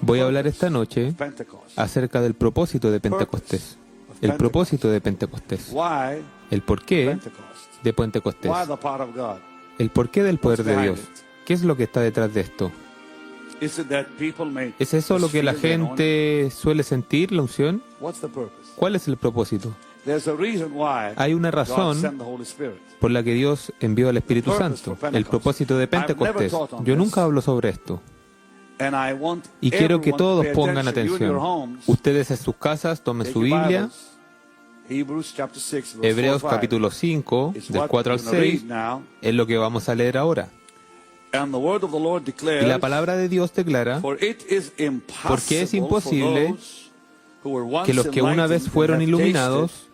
Voy a hablar esta noche acerca del propósito de Pentecostés. El propósito de Pentecostés. El porqué de Pentecostés. El porqué del poder de Dios. ¿Qué es lo que está detrás de esto? ¿Es eso lo que la gente suele sentir, la unción? ¿Cuál es el propósito? Hay una razón por la que Dios envió al Espíritu Santo. El propósito de Pentecostés. Yo nunca hablo sobre esto. Y quiero que todos pongan atención. Ustedes en sus casas tomen su Biblia. Hebreos capítulo 5, del 4 al 6, es lo que vamos a leer ahora. Y la palabra de Dios declara, porque es imposible que los que una vez fueron iluminados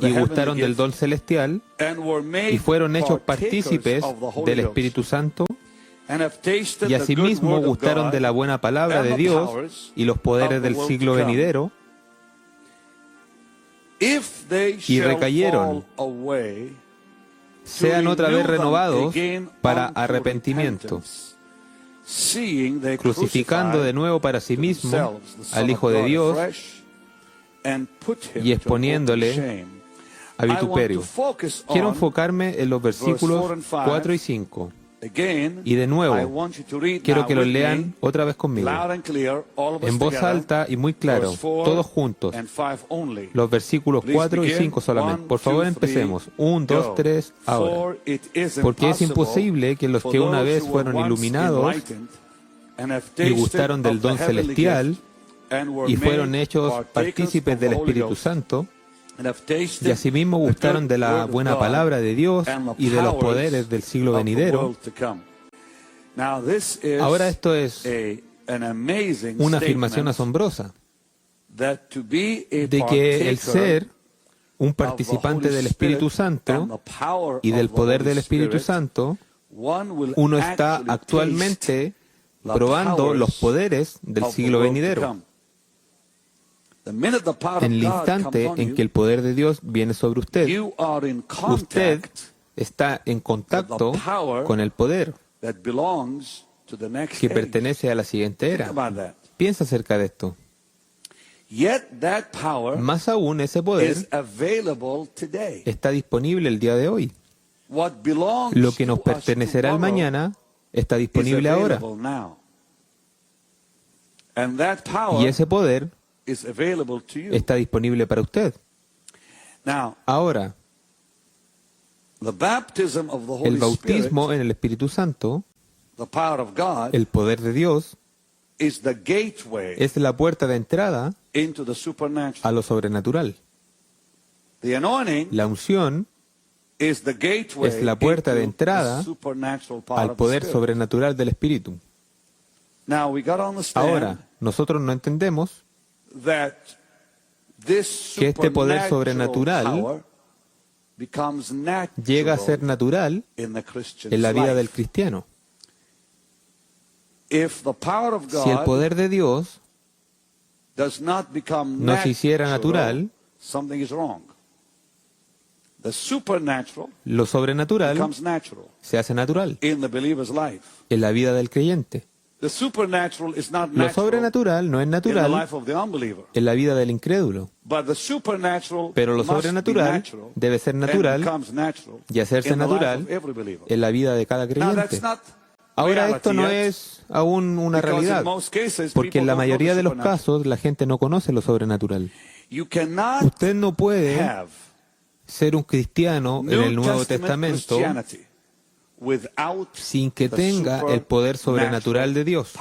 y gustaron del don celestial y fueron hechos partícipes del Espíritu Santo y asimismo gustaron de la buena palabra de Dios y los poderes del siglo venidero y recayeron, sean otra vez renovados para arrepentimiento, crucificando de nuevo para sí mismo al Hijo de Dios y exponiéndole a vituperio. Quiero enfocarme en los versículos 4 y 5. Y de nuevo, quiero que los lean otra vez conmigo, en voz alta y muy claro, todos juntos, los versículos 4 y 5 solamente. Por favor, empecemos. 1, 2, 3, ahora. Porque es imposible que los que una vez fueron iluminados y gustaron del don celestial y fueron hechos partícipes del Espíritu Santo, y asimismo gustaron de la buena palabra de Dios y de los poderes del siglo venidero. Ahora esto es una afirmación asombrosa, de que el ser un participante del Espíritu Santo y del poder del Espíritu Santo, uno está actualmente probando los poderes del siglo venidero. En el instante en que el poder de Dios viene sobre usted, usted está en contacto con el poder que pertenece a la siguiente era. Piensa acerca de esto. Más aún, ese poder está disponible el día de hoy. Lo que nos pertenecerá el mañana está disponible ahora. Y ese poder está disponible para usted. Ahora, el bautismo en el Espíritu Santo, el poder de Dios, es la puerta de entrada a lo sobrenatural. La unción es la puerta de entrada al poder sobrenatural del Espíritu. Ahora, nosotros no entendemos que este poder sobrenatural llega a ser natural en la vida del cristiano. Si el poder de Dios no se hiciera natural, lo sobrenatural se hace natural en la vida del creyente. Lo sobrenatural no es natural en la vida del incrédulo, pero lo sobrenatural debe ser natural y hacerse natural en la vida de cada creyente. Ahora, esto no es aún una realidad, porque en la mayoría de los casos la gente no conoce lo sobrenatural. Usted no puede ser un cristiano en el Nuevo Testamento sin que tenga el poder sobrenatural de Dios.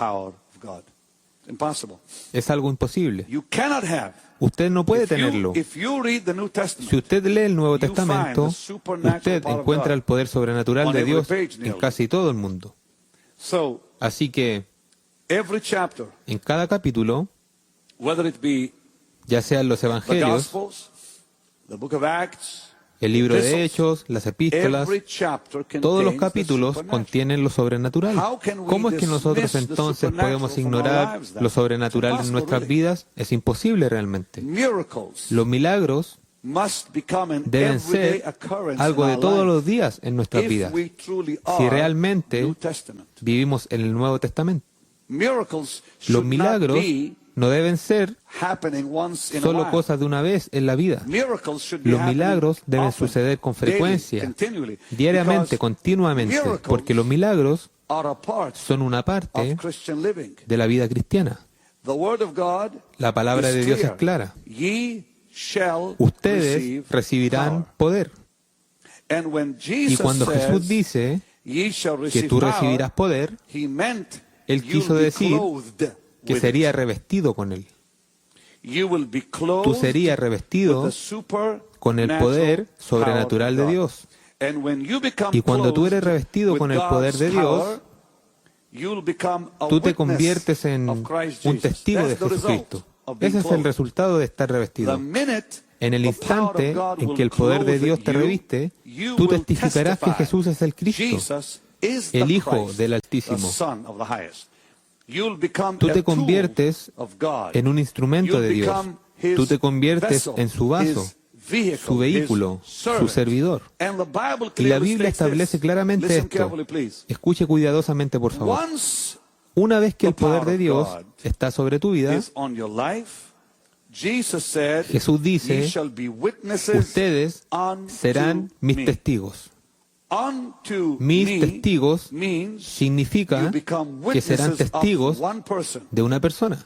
Es algo imposible. Usted no puede tenerlo. Si usted lee el Nuevo Testamento, usted encuentra el poder sobrenatural de Dios en casi todo el mundo. Así que, en cada capítulo, ya sean los evangelios, el libro de Hechos, las epístolas, todos los capítulos contienen lo sobrenatural. ¿Cómo es que nosotros entonces podemos ignorar lo sobrenatural en nuestras vidas? Es imposible realmente. Los milagros deben ser algo de todos los días en nuestras vidas, si realmente vivimos en el Nuevo Testamento. Los milagros no deben ser solo cosas de una vez en la vida. Los milagros deben suceder con frecuencia, diariamente, continuamente, porque los milagros son una parte de la vida cristiana. La palabra de Dios es clara. Ustedes recibirán poder. Y cuando Jesús dice que tú recibirás poder, Él quiso decir que sería revestido con Él. Tú serías revestido con el poder sobrenatural de Dios. Y cuando tú eres revestido con el poder de Dios, tú te conviertes en un testigo de Jesucristo. Ese es el resultado de estar revestido. En el instante en que el poder de Dios te reviste, tú testificarás que Jesús es el Cristo, el Hijo del Altísimo. Tú te conviertes en un instrumento de Dios. Tú te conviertes en su vaso, su vehículo, su servidor. Y la Biblia establece claramente esto. Escuche cuidadosamente, por favor. Una vez que el poder de Dios está sobre tu vida, Jesús dice, ustedes serán mis testigos. Mis testigos significa que serán testigos de una persona.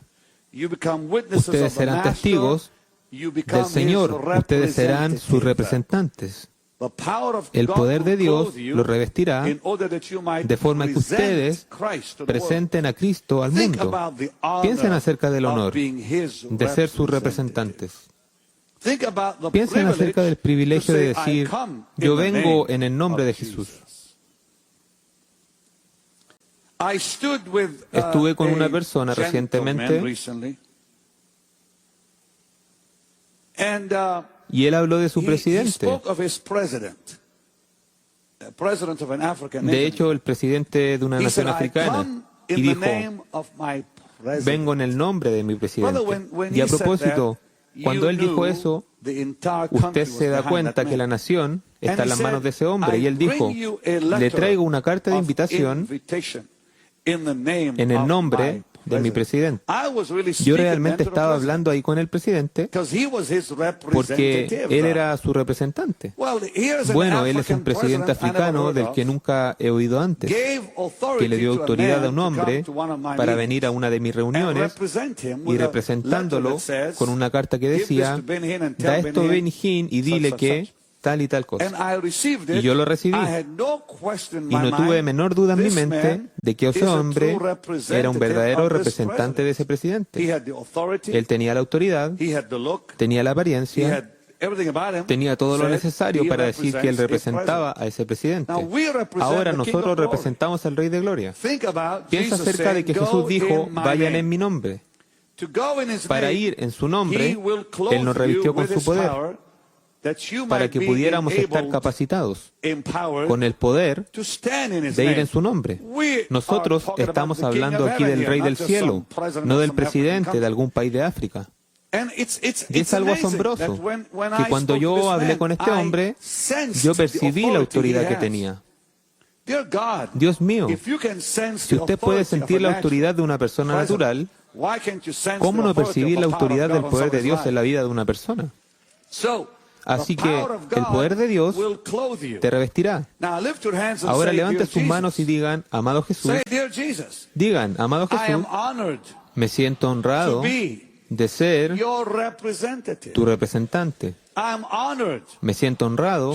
Ustedes serán testigos del Señor. Ustedes serán sus representantes. El poder de Dios los revestirá de forma que ustedes presenten a Cristo al mundo. Piensen acerca del honor de ser sus representantes. Piensen acerca del privilegio de decir, yo vengo en el nombre de Jesús. Estuve con una persona recientemente y él habló de su presidente. De hecho, el presidente de una nación africana. Y dijo, vengo en el nombre de mi presidente. Y a propósito, cuando él dijo eso, usted se da cuenta que la nación está en las manos de ese hombre. Y él dijo, le traigo una carta de invitación en el nombre de mi presidente. Yo realmente estaba hablando ahí con el presidente porque él era su representante. Bueno, él es un presidente africano del que nunca he oído antes, que le dio autoridad a un hombre para venir a una de mis reuniones y representándolo con una carta que decía, da esto a Benny Hinn y dile que tal y tal cosa. Y yo lo recibí. Y no tuve menor duda en mi mente de que ese hombre era un verdadero representante de ese presidente. Él tenía la autoridad, tenía la apariencia, tenía todo lo necesario para decir que él representaba a ese presidente. Ahora nosotros representamos al Rey de Gloria. Piensa acerca de que Jesús dijo, vayan en mi nombre. Para ir en su nombre, Él nos revistió con su poder, para que pudiéramos estar capacitados con el poder de ir en su nombre. Nosotros estamos hablando aquí del Rey del Cielo, no del presidente de algún país de África. Y es algo asombroso que cuando yo hablé con este hombre, yo percibí la autoridad que tenía. Dios mío, si usted puede sentir la autoridad de una persona natural, ¿cómo no percibir la autoridad del poder de Dios en la vida de una persona? Así que el poder de Dios te revestirá. Ahora levanten sus manos y digan, amado Jesús. Digan, amado Jesús, me siento honrado de ser tu representante. Me siento honrado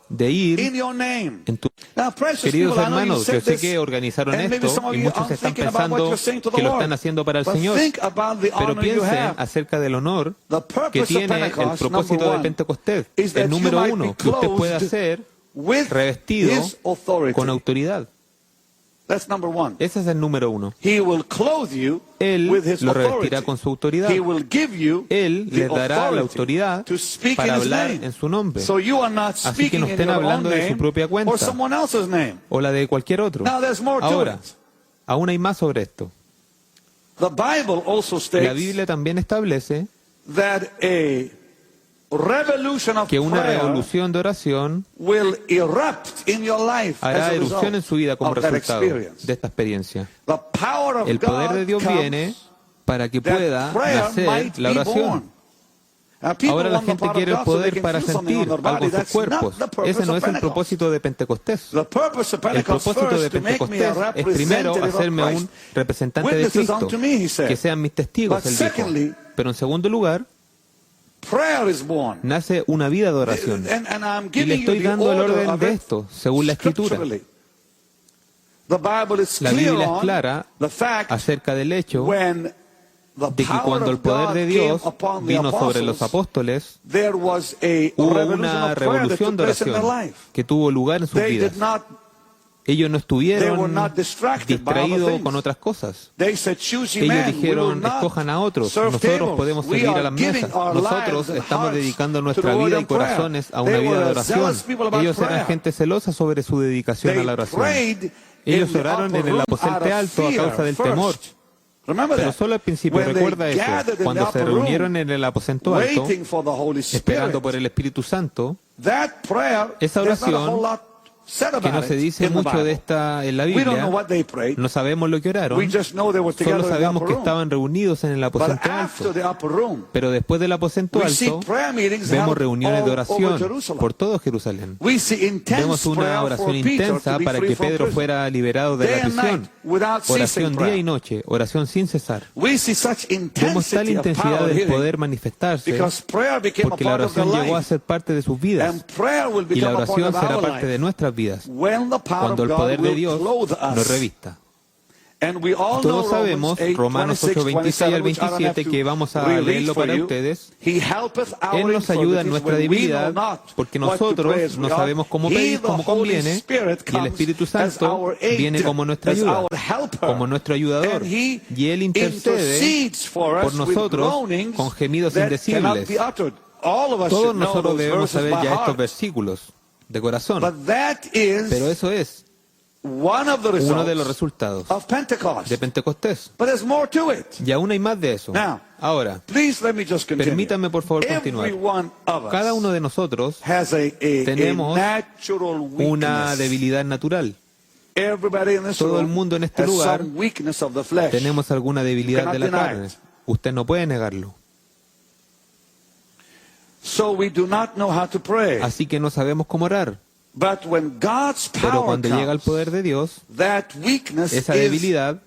de ir en tu... Queridos hermanos, yo sé que organizaron esto y muchos están pensando que lo están haciendo para el Señor, pero piensen acerca del honor que tiene el propósito de Pentecostés. El número uno, que usted pueda ser revestido con autoridad. Ese es el número uno. Él lo revestirá con su autoridad. Él le dará la autoridad para hablar en su nombre. Así que no estén hablando de su propia cuenta o la de cualquier otro. Ahora, aún hay más sobre esto. La Biblia también establece que una revolución de oración hará erupción en su vida como resultado de esta experiencia. El poder de Dios viene para que pueda nacer la oración. Ahora la gente quiere el poder para sentir algo en sus cuerpos. Ese no es el propósito de Pentecostés. El propósito de Pentecostés es primero hacerme un representante de Cristo, que sean mis testigos, él dijo. Pero en segundo lugar, nace una vida de oración. Y le estoy dando el orden de esto, según la Escritura. La Biblia es clara acerca del hecho de que cuando el poder de Dios vino sobre los apóstoles, hubo una revolución de oración que tuvo lugar en sus vidas. Ellos no estuvieron distraídos con otras cosas. Ellos dijeron, escojan a otros, nosotros podemos servir a las mesas, nosotros estamos dedicando nuestra vida y corazones a una vida de oración. Ellos eran gente celosa sobre su dedicación a la oración. Ellos oraron en el aposento alto a causa del temor. Pero solo al principio, recuerda eso, cuando se reunieron en el aposento alto, esperando por el Espíritu Santo, esa oración, que no se dice mucho de esta en la Biblia, no sabemos lo que oraron, solo sabemos que estaban reunidos en el aposento alto. Pero después del aposento alto, vemos reuniones de oración por todo Jerusalén. Vemos una oración intensa para que Pedro fuera liberado de la prisión. Oración día y noche, oración sin cesar. Vemos tal intensidad del poder manifestarse porque la oración llegó a ser parte de sus vidas y la oración será parte de nuestras vidas cuando el poder de Dios nos revista. Todos sabemos, Romanos 8:26 al 27, que vamos a leerlo para ustedes. Él nos ayuda en nuestra debilidad, porque nosotros no sabemos cómo pedir como conviene, y el Espíritu Santo viene como nuestra ayuda, como nuestro ayudador, y Él intercede por nosotros con gemidos indecibles. Todos nosotros debemos saber ya estos versículos de corazón, pero eso es uno de los resultados de Pentecostés. Y aún hay más de eso. Ahora, permítanme por favor continuar. Cada uno de nosotros tenemos una debilidad natural. Todo el mundo en este lugar tenemos alguna debilidad de la carne. Usted no puede negarlo. Así que no sabemos cómo orar. Pero cuando llega el poder de Dios, esa debilidad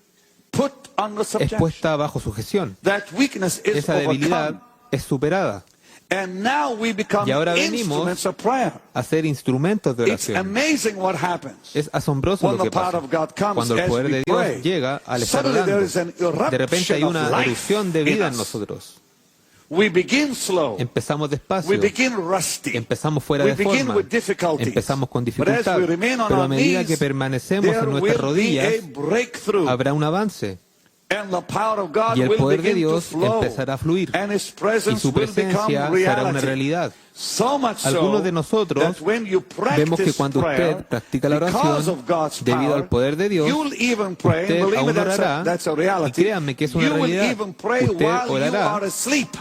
es puesta bajo sujeción. Esa debilidad es superada. Y ahora venimos a ser instrumentos de oración. Es asombroso lo que pasa. Cuando el poder de Dios llega al estar orando, de repente hay una erupción de vida en nosotros. Empezamos despacio, empezamos fuera de forma, empezamos con dificultad, pero a medida que permanecemos en nuestras rodillas, habrá un avance. Y el poder de Dios empezará a fluir, y su presencia será una realidad. Algunos de nosotros vemos que cuando usted practica la oración, debido al poder de Dios, usted aún orará, y créanme que es una realidad, usted orará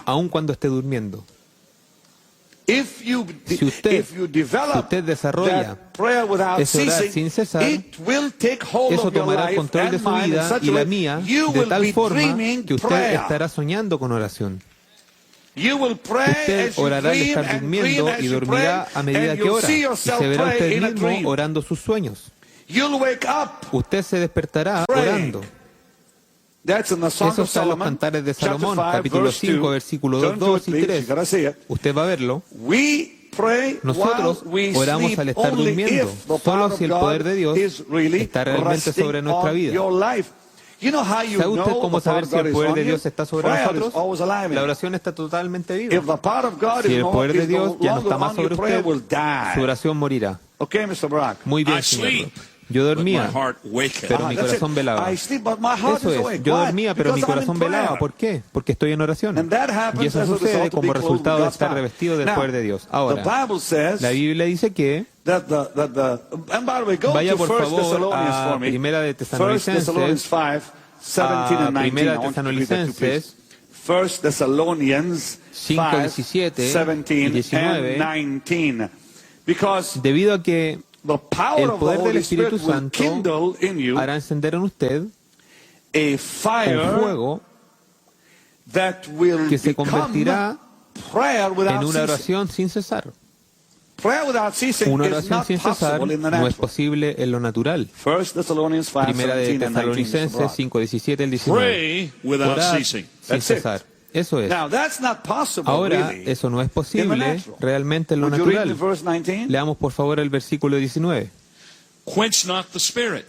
aun cuando esté durmiendo. Si usted desarrolla ese orar sin cesar, eso tomará el control de su vida y la mía de tal forma que usted estará soñando con oración. Usted orará al estar durmiendo y dormirá a medida que ora, y se verá usted mismo orando sus sueños. Usted se despertará orando. Eso está en los Cantares de Salomón, capítulo 5, versículos 2 y 3. Usted va a verlo. Nosotros oramos al estar durmiendo, solo si el poder de Dios está realmente sobre nuestra vida. ¿Sabe usted cómo saber si el poder de Dios está sobre nosotros? La oración está totalmente viva. Si el poder de Dios ya no está más sobre usted, su oración morirá. Muy bien, señor Brock. Yo dormía, pero mi corazón velaba. Eso es, yo dormía, pero mi corazón velaba. ¿Por qué? Porque estoy en oración. Y eso sucede como resultado de estar revestido del poder de Dios. Ahora, la Biblia dice que, vaya por favor a Primera de Tesalonicenses, 5:17 y 19, debido a que el poder del Espíritu Santo hará encender en usted un fuego que se convertirá en una oración sin cesar. Una oración sin cesar no es posible en lo natural. Primera de Tesalonicenses 5:17 al 19. Orar sin cesar. Eso es. Ahora, eso no es posible realmente en lo natural. Leamos por favor el versículo 19.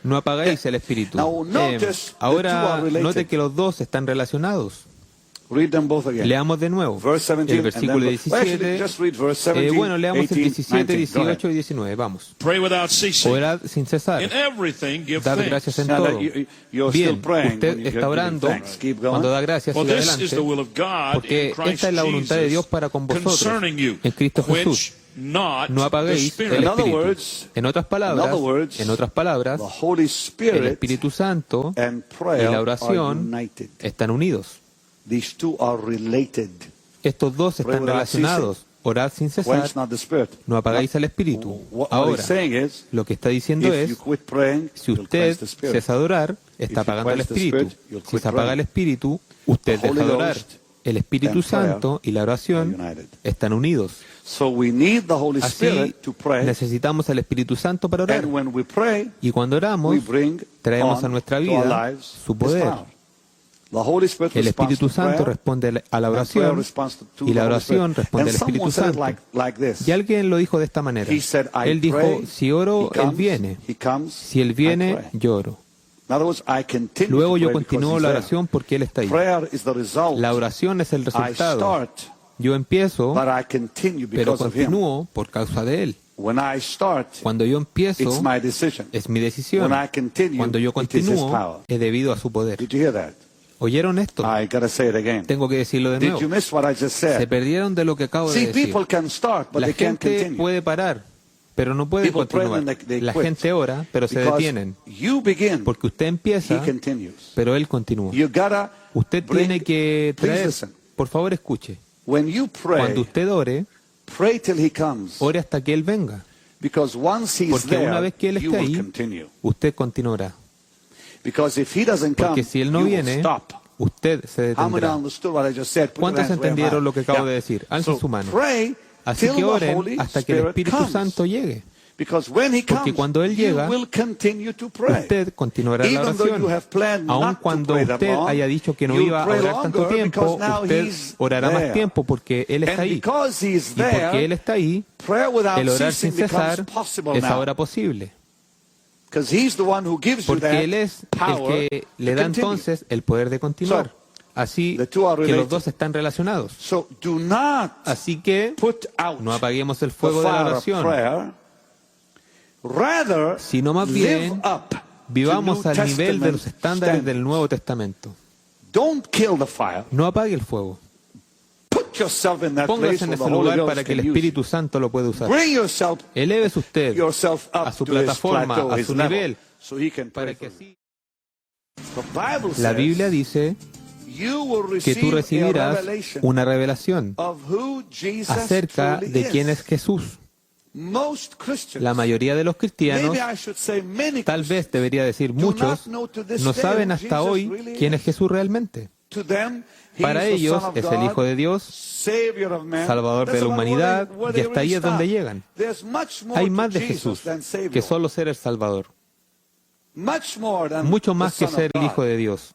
No apagáis el espíritu. Ahora, note que los dos están relacionados. Leamos de nuevo el versículo 17. Bueno, leamos el 17, 18 y 19. Vamos. Orad sin cesar. Dad gracias en todo. Bien, usted está orando. Cuando da gracias, siga adelante. Porque esta es la voluntad de Dios para con vosotros en Cristo Jesús. No apaguéis el Espíritu. En otras palabras, el Espíritu Santo y la oración están unidos. Estos dos están relacionados. Orad sin cesar, no apagáis el Espíritu. Ahora, lo que está diciendo es, si usted cesa de orar, está apagando el Espíritu. Si se apaga el Espíritu, usted deja de orar. El Espíritu Santo y la oración están unidos. Así, necesitamos al Espíritu Santo para orar. Y cuando oramos, traemos a nuestra vida su poder. El Espíritu Santo responde a la oración y la oración responde al Espíritu Santo. Y alguien lo dijo de esta manera. Él dijo, si oro, Él viene. Si Él viene, yo oro. Luego yo continúo la oración porque Él está ahí. La oración es el resultado. Yo empiezo, pero continúo por causa de Él. Cuando yo empiezo, es mi decisión. Cuando yo continúo, es debido a su poder. ¿Oyeron esto? Tengo que decirlo de nuevo. Se perdieron de lo que acabo de decir. La gente puede parar, pero no puede continuar. La gente ora, pero se detienen. Porque usted empieza, pero Él continúa. Usted tiene que traer, por favor escuche, cuando usted ore, ore hasta que Él venga. Porque una vez que Él esté ahí, usted continuará. Porque si Él no viene, usted se detendrá. ¿Cuántos entendieron lo que acabo de decir? Alcen su mano. Así que oren hasta que el Espíritu Santo llegue. Porque cuando Él llega, usted continuará la oración. Aun cuando usted haya dicho que no iba a orar tanto tiempo, usted orará más tiempo porque Él está ahí. Y porque Él está ahí, el orar sin cesar es ahora posible. Porque Él es el que le da entonces el poder de continuar. Así que los dos están relacionados. Así que no apaguemos el fuego de la oración, sino más bien vivamos al nivel de los estándares del Nuevo Testamento. No apague el fuego. Póngase en ese lugar para que el Espíritu Santo lo pueda usar. Elévese usted a su plataforma, a su nivel, para que así. La Biblia dice que tú recibirás una revelación acerca de quién es Jesús. La mayoría de los cristianos, tal vez debería decir muchos, no saben hasta hoy quién es Jesús realmente. Para ellos es el Hijo de Dios, Salvador de la humanidad, y hasta ahí es donde llegan. Hay más de Jesús que solo ser el Salvador. Mucho más que ser el Hijo de Dios.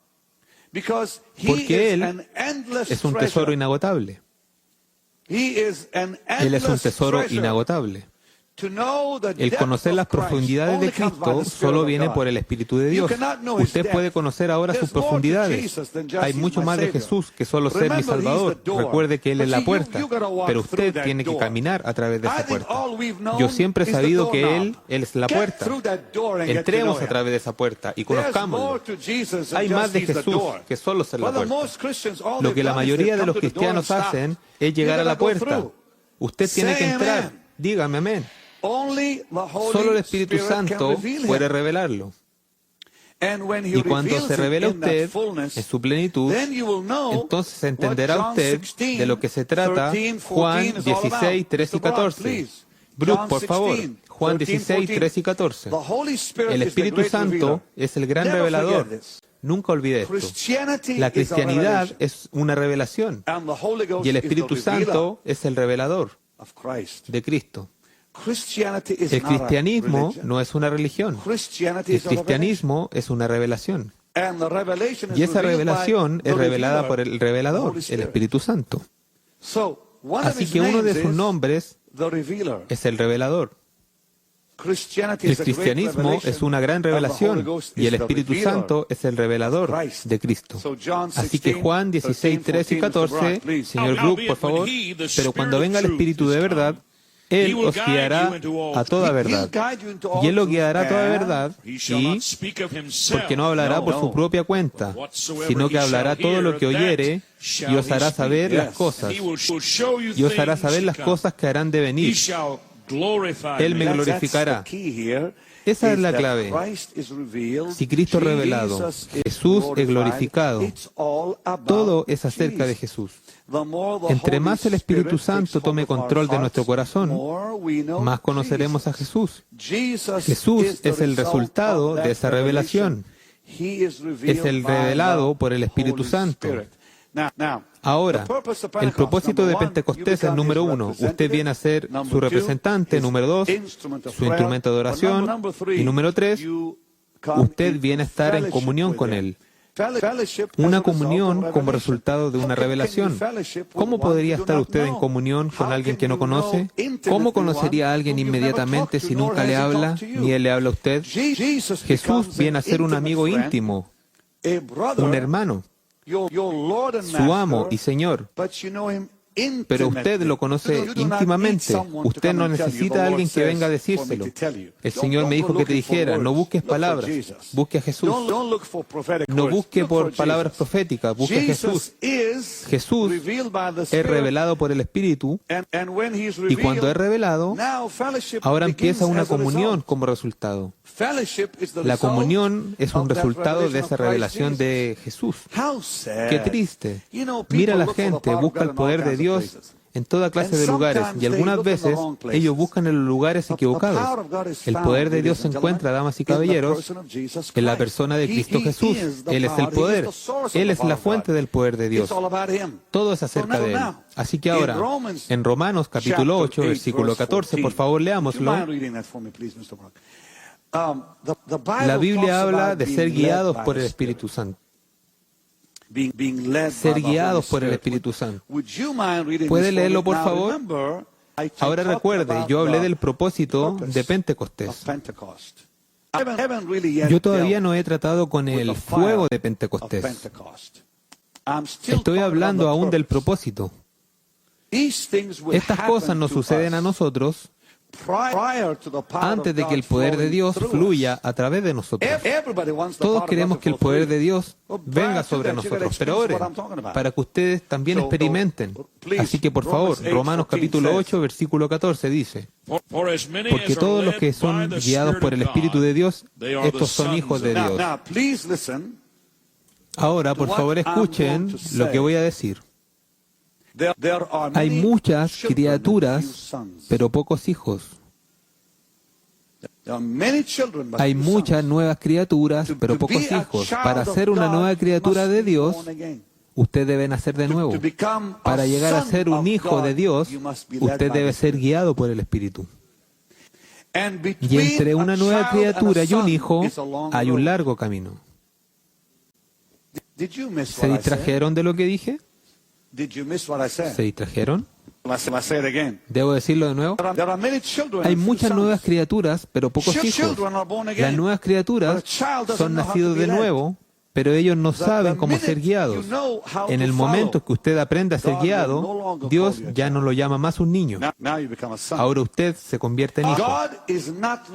Porque Él es un tesoro inagotable. Él es un tesoro inagotable. El conocer las profundidades de Cristo solo viene por el Espíritu de Dios. Usted puede conocer ahora sus profundidades. Hay mucho más de Jesús que solo ser mi Salvador. Recuerde que Él es la puerta, pero usted tiene que caminar a través de esa puerta. Yo siempre he sabido que Él es la puerta. Entremos a través de esa puerta y conozcámoslo. Hay más de Jesús que solo ser la puerta. Lo que la mayoría de los cristianos hacen es llegar a la puerta. Usted tiene que entrar. Dígame amén. Solo el Espíritu Santo puede revelarlo. Y cuando se revela a usted en su plenitud, entonces entenderá usted de lo que se trata Juan 16, 13 y 14. Brooke, por favor, Juan 16, 13 y 14. El Espíritu Santo es el gran revelador. Nunca olvide esto. La cristianidad es una revelación y el Espíritu Santo es el revelador de Cristo. El cristianismo no es una religión. El cristianismo es una revelación. Y esa revelación es revelada por el revelador, el Espíritu Santo. Así que uno de sus nombres es el revelador. El cristianismo es una gran revelación y el Espíritu Santo es el revelador de Cristo. Así que Juan 16, 13 y 14, señor Brooke, por favor, pero cuando venga el Espíritu de verdad, Él os guiará a toda verdad. Y Él os guiará a toda verdad, y porque no hablará por su propia cuenta, sino que hablará todo lo que oyere, y os hará saber las cosas. Y os hará saber las cosas que harán de venir. Él me glorificará. Esa es la clave. Si Cristo es revelado, Jesús es glorificado, todo es acerca de Jesús. Entre más el Espíritu Santo tome control de nuestro corazón, más conoceremos a Jesús. Jesús es el resultado de esa revelación. Es el revelado por el Espíritu Santo. Ahora, el propósito de Pentecostés es número 1. Usted viene a ser su representante, número 2, su instrumento de oración, y número 3, usted viene a estar en comunión con Él. Una comunión como resultado de una revelación. ¿Cómo podría estar usted en comunión con alguien que no conoce? ¿Cómo conocería a alguien inmediatamente si nunca le habla, ni él le habla a usted? Jesús viene a ser un amigo íntimo, un hermano, su amo y Señor. Pero usted lo conoce íntimamente. Usted no necesita a alguien que venga a decírselo. El Señor me dijo que te dijera, no busques palabras, busque a Jesús. No busque por palabras proféticas, busque a Jesús. Jesús es revelado por el Espíritu, y cuando es revelado, ahora empieza una comunión como resultado. La comunión es un resultado de esa revelación de Jesús. Qué triste. Mira a la gente, busca el poder de Dios en toda clase de lugares, y algunas veces ellos buscan en los lugares equivocados. El poder de Dios se encuentra, damas y caballeros, en la persona de Cristo Jesús. Él es el poder. Él es la fuente del poder de Dios. Todo es acerca de Él. Así que ahora, en Romanos capítulo 8, versículo 14, por favor, leámoslo. La Biblia habla de ser guiados por el Espíritu Santo. Ser guiados por el Espíritu Santo. ¿Puede leerlo, por favor? Ahora recuerde, yo hablé del propósito de Pentecostés. Yo todavía no he tratado con el fuego de Pentecostés. Estoy hablando aún del propósito. Estas cosas nos suceden a nosotros antes de que el poder de Dios fluya a través de nosotros. Todos queremos que el poder de Dios venga sobre nosotros, pero oren para que ustedes también experimenten. Así que, por favor, Romanos capítulo 8, versículo 14 dice, porque todos los que son guiados por el Espíritu de Dios, estos son hijos de Dios. Ahora, por favor, escuchen lo que voy a decir. Hay muchas criaturas, pero pocos hijos. Hay muchas nuevas criaturas, pero pocos hijos. Para ser una nueva criatura de Dios, usted debe nacer de nuevo. Para llegar a ser un hijo de Dios, usted debe ser guiado por el Espíritu. Y entre una nueva criatura y un hijo, hay un largo camino. ¿Se distrajeron de lo que dije? ¿Se distrajeron? ¿Debo decirlo de nuevo? Hay muchas nuevas criaturas, pero pocos hijos. Las nuevas criaturas son nacidos de nuevo, pero ellos no saben cómo ser guiados. En el momento que usted aprende a ser guiado, Dios ya no lo llama más un niño. Ahora usted se convierte en hijo.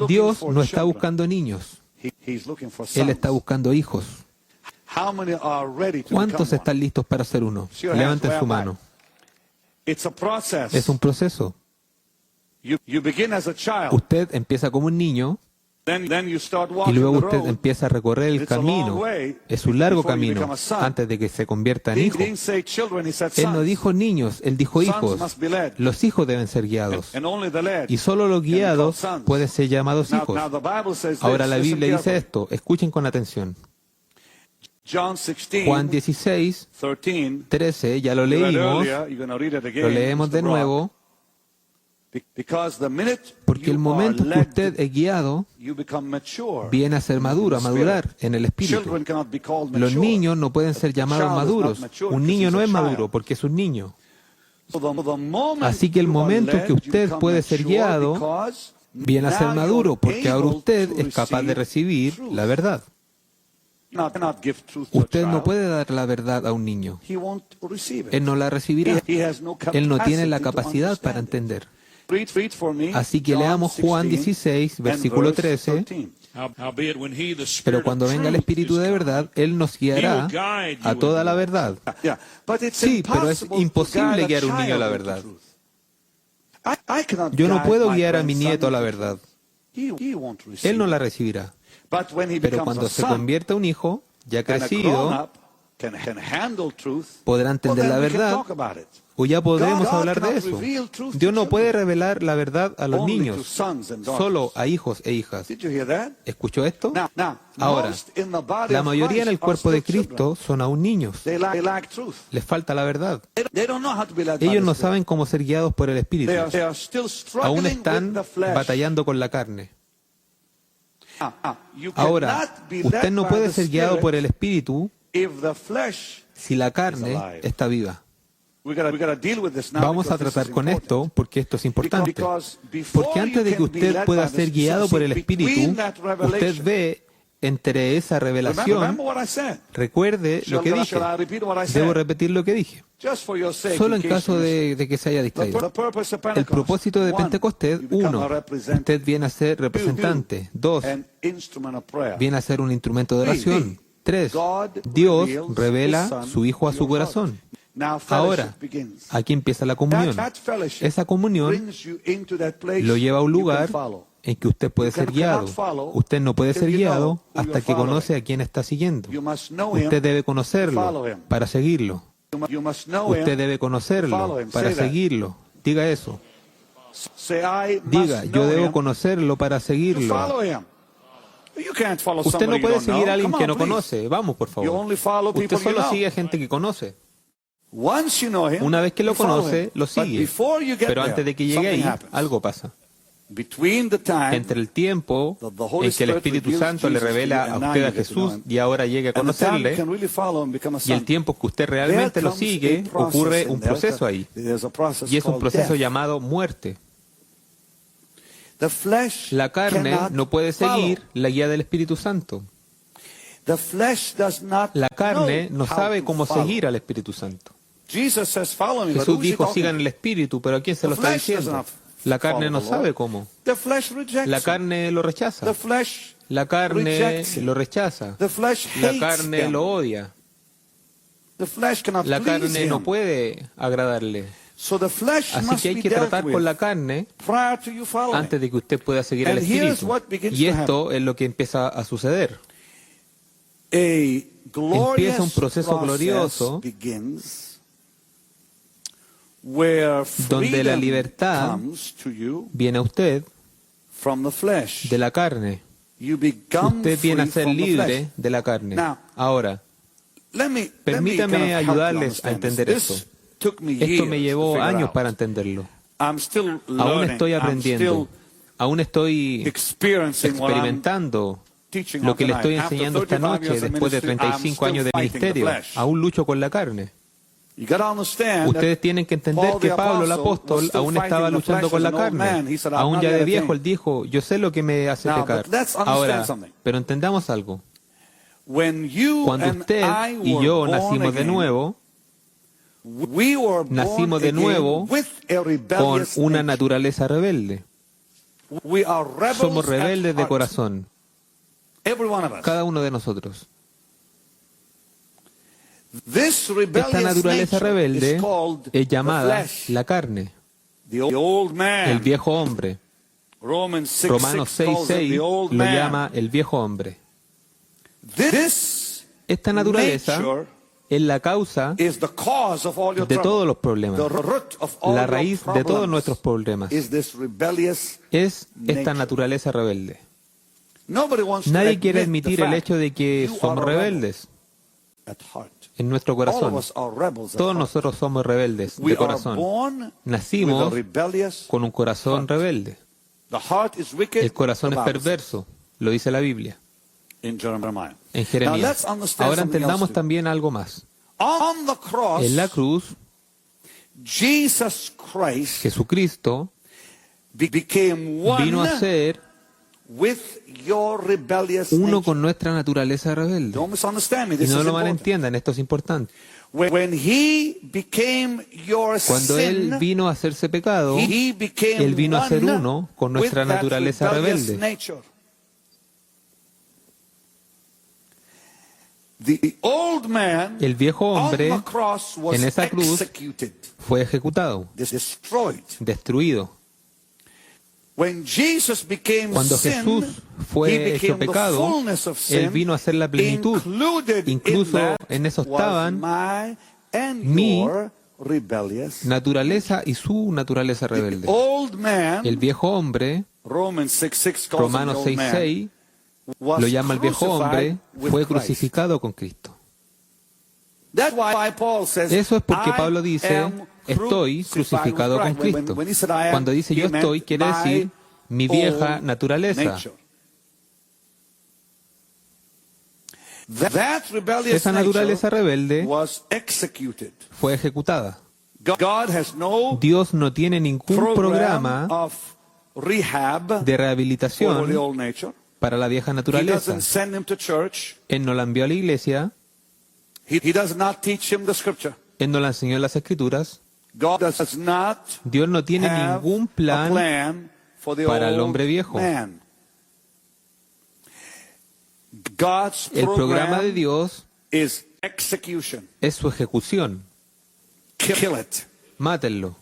Dios no está buscando niños. Él está buscando hijos. ¿Cuántos están listos para ser uno? Levanten su mano. Es un proceso. Usted empieza como un niño, Y luego usted empieza a recorrer el camino. Es un largo camino antes de que se convierta en hijo. Él no dijo niños, él dijo hijos. Los hijos deben ser guiados. Y solo los guiados pueden ser llamados hijos. Ahora la Biblia dice esto. Escuchen con atención. Juan 16, 13, ya lo leímos. Lo leemos de nuevo. Porque el momento que usted es guiado, viene a ser maduro, a madurar en el espíritu. Los niños no pueden ser llamados maduros. Un niño no es maduro porque es un niño. Así que el momento que usted puede ser guiado, viene a ser maduro porque ahora usted es capaz de recibir la verdad. Usted no puede dar la verdad a un niño. Él no la recibirá. Él no tiene la capacidad para entender. Así que leamos Juan 16, versículo 13. Pero cuando venga el Espíritu de verdad, Él nos guiará a toda la verdad. Sí, pero es imposible guiar a un niño a la verdad. Yo no puedo guiar a mi nieto a la verdad. Él no la recibirá. Pero cuando se convierta en un hijo, ya crecido, podrá entender la verdad, o ya podremos hablar de eso. Dios no puede revelar la verdad a los niños, solo a hijos e hijas. ¿Escuchó esto? Ahora, la mayoría en el cuerpo de Cristo son aún niños. Les falta la verdad. Ellos no saben cómo ser guiados por el Espíritu. Aún están batallando con la carne. Ahora, usted no puede ser guiado por el Espíritu si la carne está viva. Vamos a tratar con esto porque esto es importante. Porque antes de que usted pueda ser guiado por el Espíritu, usted ve entre esa revelación, recuerde lo que dije. Debo repetir lo que dije. Solo en caso de que se haya distraído. El propósito de Pentecostés, 1, usted viene a ser representante. 2, viene a ser un instrumento de oración. 3, Dios revela su Hijo a su corazón. Ahora, aquí empieza la comunión. Esa comunión lo lleva a un lugar en que usted puede ser guiado. Usted no puede ser guiado hasta que conoce a quién está siguiendo. Usted debe conocerlo para seguirlo. Usted debe conocerlo para seguirlo. Diga eso. Diga, yo debo conocerlo para seguirlo. Usted no puede seguir a alguien que no conoce. Vamos, por favor. Usted solo sigue a gente que conoce. Una vez que lo conoce, lo sigue. Pero antes de que llegue ahí, algo pasa. Entre el tiempo en que el Espíritu Santo le revela a usted a Jesús y ahora llegue a conocerle, y el tiempo que usted realmente lo sigue, ocurre un proceso ahí. Y es un proceso llamado muerte. La carne no puede seguir la guía del Espíritu Santo. La carne no sabe cómo seguir al Espíritu Santo. Jesús dijo, sigan el Espíritu, pero ¿a quién se lo está diciendo? La carne no sabe cómo. La carne lo rechaza. La carne lo rechaza. La carne lo odia. La carne no puede agradarle. Así que hay que tratar con la carne antes de que usted pueda seguir al Espíritu. Y esto es lo que empieza a suceder. Empieza un proceso glorioso donde la libertad viene a usted de la carne. Usted viene a ser libre de la carne. Ahora, permítame ayudarles a entender esto. Esto me llevó años para entenderlo. Aún estoy aprendiendo. Aún estoy experimentando lo que le estoy enseñando esta noche después de 35 años de ministerio. Aún lucho con la carne. Ustedes tienen que entender que Pablo, el apóstol, aún estaba luchando con la carne. Aún ya de viejo, él dijo, yo sé lo que me hace pecar. Ahora, pero entendamos algo. Cuando usted y yo nacimos de nuevo con una naturaleza rebelde. Somos rebeldes de corazón. Cada uno de nosotros. Esta naturaleza rebelde es llamada la carne, el viejo hombre, Romanos 6:6 lo llama el viejo hombre. Esta naturaleza es la causa de todos los problemas. La raíz de todos nuestros problemas es esta naturaleza rebelde. Nadie quiere admitir el hecho de que somos rebeldes en nuestro corazón. Todos nosotros somos rebeldes de corazón. Nacimos con un corazón rebelde. El corazón es perverso, lo dice la Biblia en Jeremías. Ahora entendamos también algo más. En la cruz, Jesucristo vino a ser uno con nuestra naturaleza rebelde. Y no lo malentiendan, esto es importante. Cuando Él vino a hacerse pecado, Él vino a ser uno con nuestra naturaleza rebelde. El viejo hombre en esa cruz fue ejecutado, destruido. Cuando Jesús fue hecho pecado, Él vino a ser la plenitud. Incluso en eso estaban mi naturaleza y su naturaleza rebelde. El viejo hombre, Romanos 6:6, lo llama el viejo hombre, fue crucificado con Cristo. Eso es porque Pablo dice, estoy crucificado con Cristo. Cuando dice yo estoy, quiere decir mi vieja naturaleza. Esa naturaleza rebelde fue ejecutada. Dios no tiene ningún programa de rehabilitación para la vieja naturaleza. Él no la envió a la iglesia. Él no la enseñó en las Escrituras. Dios no tiene ningún plan para el hombre viejo. El programa de Dios es su ejecución. Mátenlo.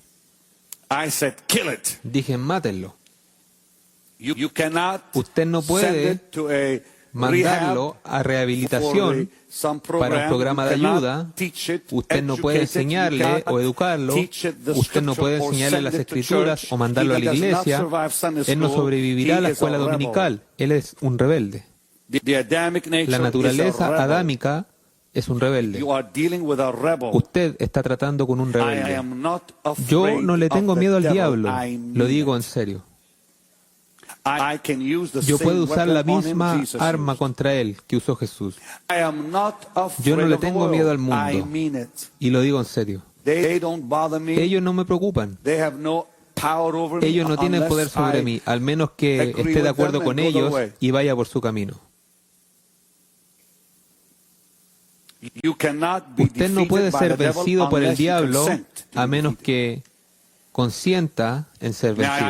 Dije, mátenlo. Usted no puede mandarlo a rehabilitación para un programa de ayuda. Usted no puede enseñarle o educarlo. Usted no puede enseñarle las Escrituras o mandarlo a la iglesia. Él no sobrevivirá a la escuela dominical. Él es un rebelde. La naturaleza adámica es un rebelde. Usted está tratando con un rebelde. Yo no le tengo miedo al diablo. Lo digo en serio. Yo puedo usar la misma arma contra él que usó Jesús. Yo no le tengo miedo al mundo. Y lo digo en serio. Ellos no me preocupan. Ellos no tienen poder sobre mí, al menos que esté de acuerdo con ellos y vaya por su camino. Usted no puede ser vencido por el diablo a menos que consienta en ser vencido.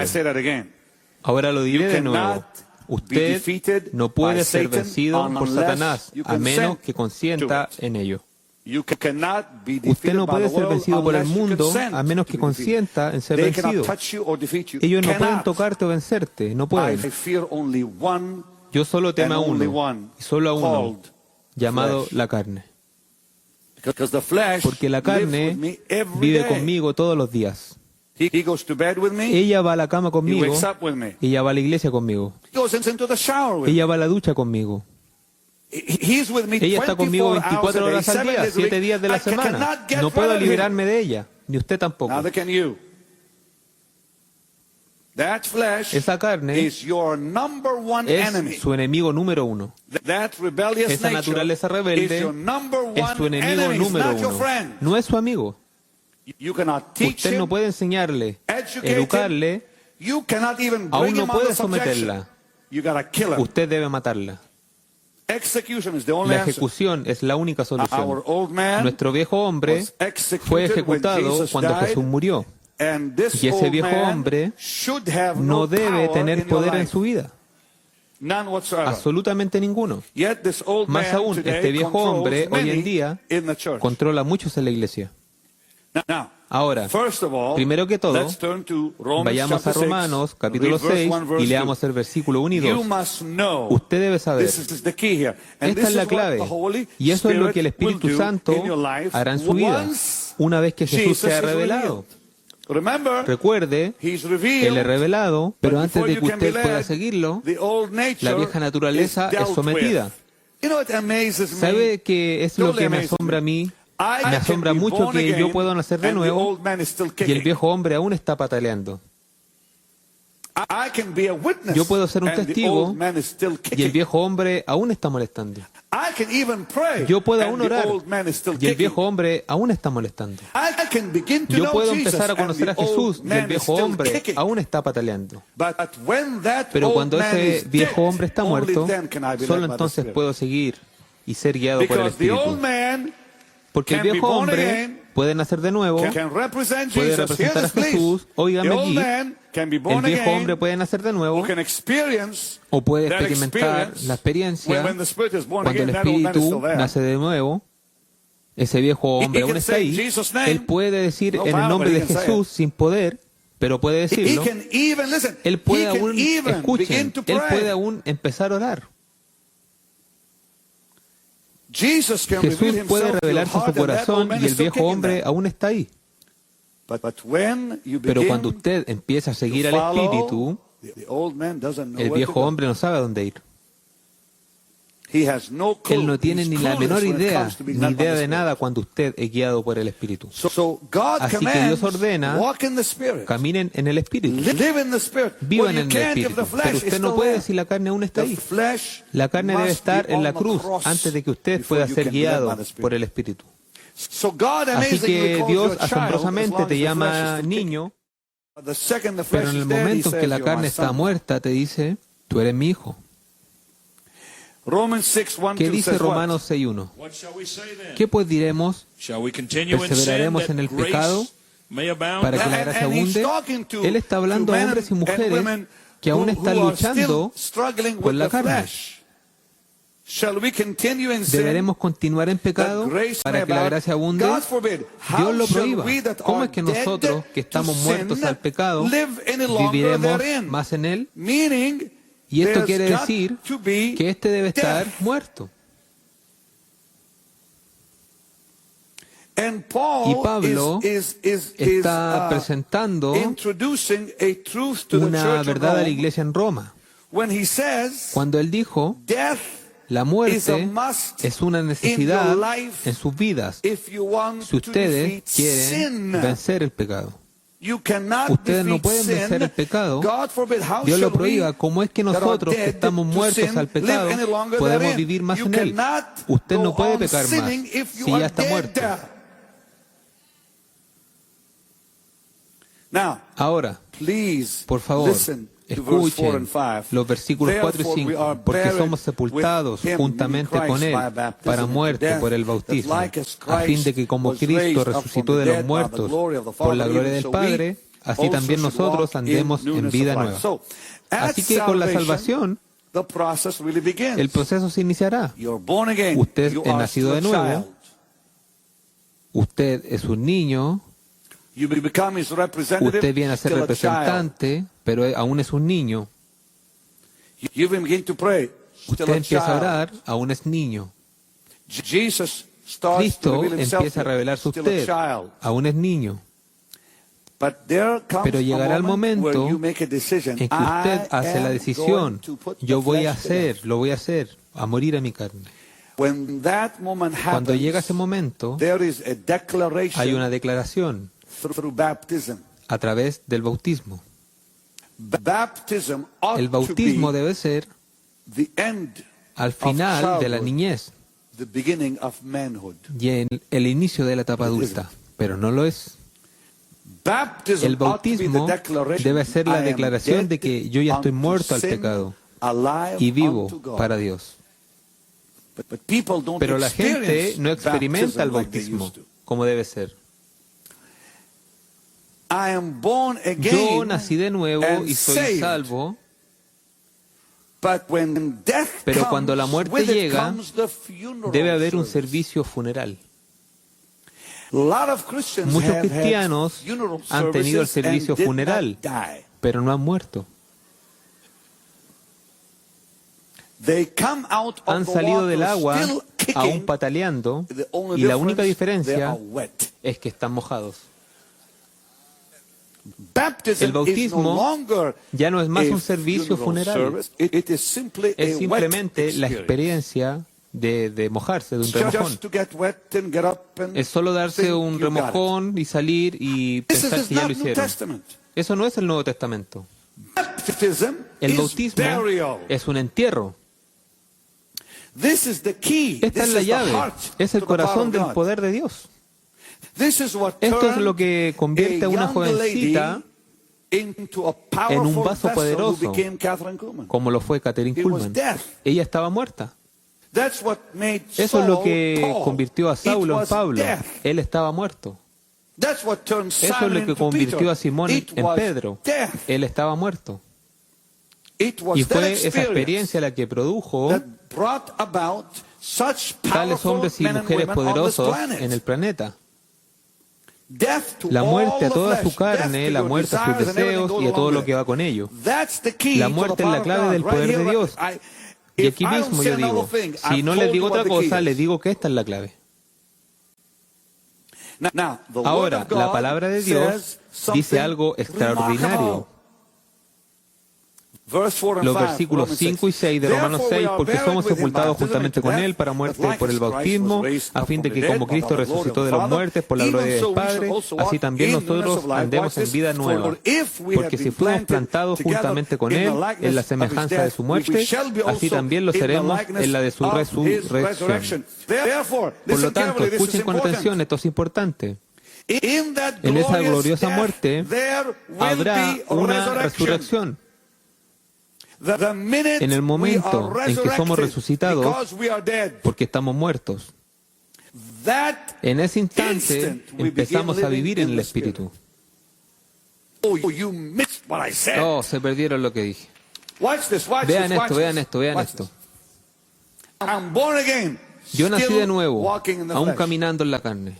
Ahora lo diré de nuevo. Usted no puede ser vencido por Satanás a menos que consienta en ello. Usted no puede ser vencido por el mundo a menos que consienta en ser vencido. Ellos no pueden tocarte o vencerte, no pueden. Yo solo temo a uno, y solo a uno, llamado la carne. Porque la carne vive conmigo todos los días. Ella va a la cama conmigo. Ella va a la iglesia conmigo. Ella va a la ducha conmigo. Ella está conmigo 24 horas al día, 7 días de la semana. No puedo liberarme de ella, ni usted tampoco. Esa carne es su enemigo número uno. Esa naturaleza rebelde es su enemigo número uno. No es su amigo. Usted no puede enseñarle, educarle, aún no puede someterla. Usted debe matarla. La ejecución es la única solución. Nuestro viejo hombre fue ejecutado cuando Jesús murió. Y ese viejo hombre no debe tener poder en su vida. Absolutamente ninguno. Más aún, este viejo hombre hoy en día controla a muchos en la iglesia. Ahora, primero que todo, vayamos a Romanos capítulo 6 y leamos el versículo 1 y 2. Usted debe saber, esta es la clave, y eso es lo que el Espíritu Santo hará en su vida una vez que Jesús sea revelado. Recuerde, Él es revelado, pero antes de que usted pueda seguirlo, la vieja naturaleza es sometida. ¿Sabe qué es lo que me asombra a mí? Me asombra mucho que yo pueda nacer de nuevo y el viejo hombre aún está pataleando. Yo puedo ser un testigo y el viejo hombre aún está molestando. Yo puedo aún orar y el viejo hombre aún está molestando. Yo puedo empezar a conocer a Jesús y el viejo hombre aún está pataleando. Pero cuando ese viejo hombre está muerto, solo entonces puedo seguir y ser guiado por el Espíritu. Porque el viejo hombre puede nacer de nuevo, puede representar a Jesús. Óigame aquí, el viejo hombre puede nacer de nuevo o puede experimentar la experiencia cuando el Espíritu nace de nuevo. Ese viejo hombre aún está ahí. Él puede decir en el nombre de Jesús sin poder, pero puede decirlo. Él puede aún, escuchen, él puede aún empezar a orar. Jesús puede revelarse en su corazón y el viejo hombre aún está ahí. Pero cuando usted empieza a seguir al Espíritu, el viejo hombre no sabe a dónde ir. Él no tiene ni la menor idea, ni idea de nada cuando usted es guiado por el Espíritu. Así que Dios ordena, caminen en el Espíritu, vivan en el Espíritu. Pero usted no puede si la carne aún está ahí. La carne debe estar en la cruz antes de que usted pueda ser guiado por el Espíritu. Así que Dios asombrosamente te llama niño, pero en el momento en que la carne está muerta te dice, tú eres mi hijo. ¿Qué dice Romanos 6:1? ¿Qué pues diremos? ¿Perseveraremos en el pecado para que la gracia abunde? Él está hablando a hombres y mujeres que aún están luchando con la carne. ¿Deberemos continuar en pecado para que la gracia abunde? Dios lo prohíba. ¿Cómo es que nosotros, que estamos muertos al pecado, viviremos más en él? Y esto quiere decir que este debe estar muerto. Y Pablo está presentando una verdad a la iglesia en Roma. Cuando él dijo, la muerte es una necesidad en sus vidas si ustedes quieren vencer el pecado. Ustedes no pueden vencer el pecado. Dios lo prohíba. ¿Cómo es que nosotros, que estamos muertos al pecado, podemos vivir más en él? Usted no puede pecar más si ya está muerto. Ahora, por favor, escuchen los versículos 4 y 5, porque somos sepultados juntamente con Él para muerte por el bautismo, a fin de que como Cristo resucitó de los muertos por la gloria del Padre, así también nosotros andemos en vida nueva. Así que con la salvación, el proceso se iniciará. Usted es nacido de nuevo, usted es un niño, usted viene a ser representante, pero aún es un niño. Usted empieza a orar, aún es niño. Cristo empieza a revelarse a usted, aún es niño. Pero llegará el momento en que usted hace la decisión, yo voy a hacer, lo voy a hacer, a morir a mi carne. Cuando llega ese momento, hay una declaración a través del bautismo. El bautismo debe ser al final de la niñez y en el inicio de la etapa adulta, pero no lo es. El bautismo debe ser la declaración de que yo ya estoy muerto al pecado y vivo para Dios. Pero la gente no experimenta el bautismo como debe ser. Yo nací de nuevo y soy salvo, pero cuando la muerte llega, debe haber un servicio funeral. Muchos cristianos han tenido el servicio funeral, pero no han muerto. Han salido del agua aún pataleando y la única diferencia es que están mojados. El bautismo ya no es más un servicio funeral, es simplemente la experiencia de mojarse, de un remojón. Es solo darse un remojón y salir y pensar que ya lo hicieron. Eso no es el Nuevo Testamento. El bautismo es un entierro. Esta es la llave, es el corazón del poder de Dios. Esto es lo que convierte a una jovencita en un vaso poderoso, como lo fue Kathryn Kuhlman. Ella estaba muerta. Eso es lo que convirtió a Saulo en Pablo. Él estaba muerto. Eso es lo que convirtió a Simón en Pedro. Él estaba muerto. Y fue esa experiencia la que produjo tales hombres y mujeres poderosos en el planeta. La muerte a toda su carne, la muerte a sus deseos y a todo lo que va con ello. La muerte es la clave del poder de Dios. Y aquí mismo yo digo, si no les digo otra cosa, les digo que esta es la clave. Ahora, la palabra de Dios dice algo extraordinario. Los versículos 5 y 6 de Romanos 6, porque somos sepultados juntamente con Él para muerte por el bautismo, a fin de que como Cristo resucitó de las muertes por la gloria del Padre, así también nosotros andemos en vida nueva. Porque si fuimos plantados juntamente con Él en la semejanza de su muerte, así también lo seremos en la de su resurrección. Por lo tanto, escuchen con atención, esto es importante. En esa gloriosa muerte habrá una resurrección. En el momento en que somos resucitados, porque estamos muertos, en ese instante empezamos a vivir en el Espíritu. Oh, se perdieron lo que dije. Vean esto, vean esto, vean esto. Yo nací de nuevo, aún caminando en la carne.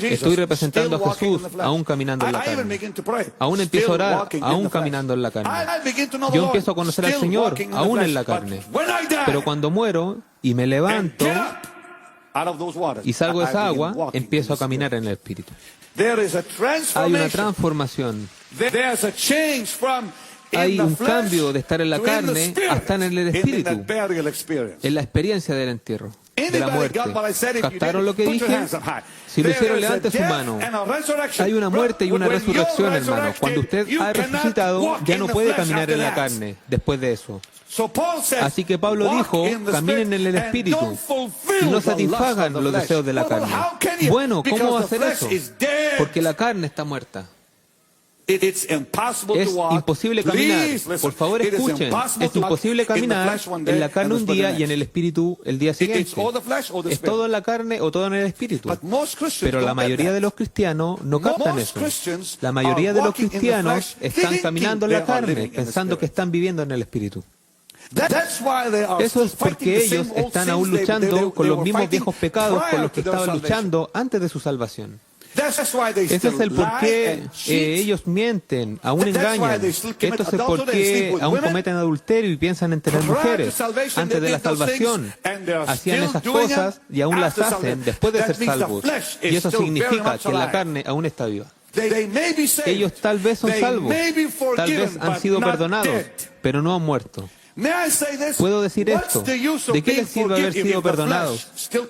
Estoy representando a Jesús, aún caminando en la carne. Aún empiezo a orar, aún caminando en la carne. Yo empiezo a conocer al Señor, aún en la carne. Pero cuando muero y me levanto y salgo de esa agua, empiezo a caminar en el Espíritu. Hay una transformación. Hay un cambio de estar en la carne a estar en el Espíritu, en la experiencia del entierro, de la muerte. ¿Captaron lo que dije? Si lo hicieron, levante su mano. Hay una muerte y una resurrección, hermano. Cuando usted ha resucitado, ya no puede caminar en la carne después de eso. Así que Pablo dijo, caminen en el Espíritu y no satisfagan los deseos de la carne. Bueno, ¿cómo va a hacer eso? Porque la carne está muerta. Es imposible caminar. Por favor, escuchen. Es imposible caminar en la carne un día y en el espíritu el día siguiente. ¿Es todo en la carne o todo en el espíritu? Pero la mayoría de los cristianos no captan eso. La mayoría de los cristianos están caminando en la carne, pensando que están viviendo en el espíritu. Eso es porque ellos están aún luchando con los mismos viejos pecados con los que estaban luchando antes de su salvación. Ese es el por qué ellos mienten, aún engañan. Esto es el por qué aún cometen adulterio y piensan en tener mujeres. Antes de la salvación hacían esas cosas y aún las hacen después de ser salvos. Y eso significa que la carne aún está viva. Ellos tal vez son salvos, tal vez han sido perdonados, pero no han muerto. ¿Puedo decir esto? ¿De qué les sirve haber sido perdonados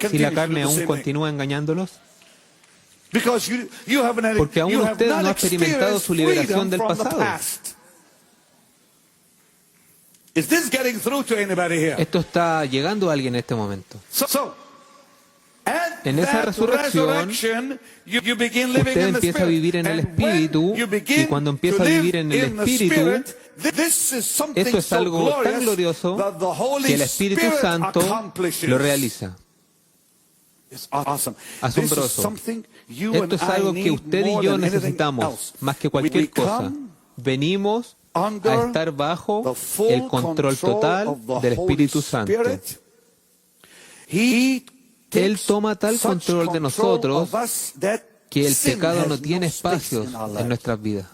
si la carne aún continúa engañándolos? Porque aún usted no ha experimentado su liberación del pasado. Esto está llegando a alguien en este momento. En esa resurrección, usted empieza a vivir en el Espíritu, y cuando empieza a vivir en el Espíritu, esto es algo tan glorioso que el Espíritu Santo lo realiza. Asombroso. Esto es algo que usted y yo necesitamos más que cualquier cosa. Venimos a estar bajo el control total del Espíritu Santo. Él toma tal control de nosotros que el pecado no tiene espacios en nuestras vidas.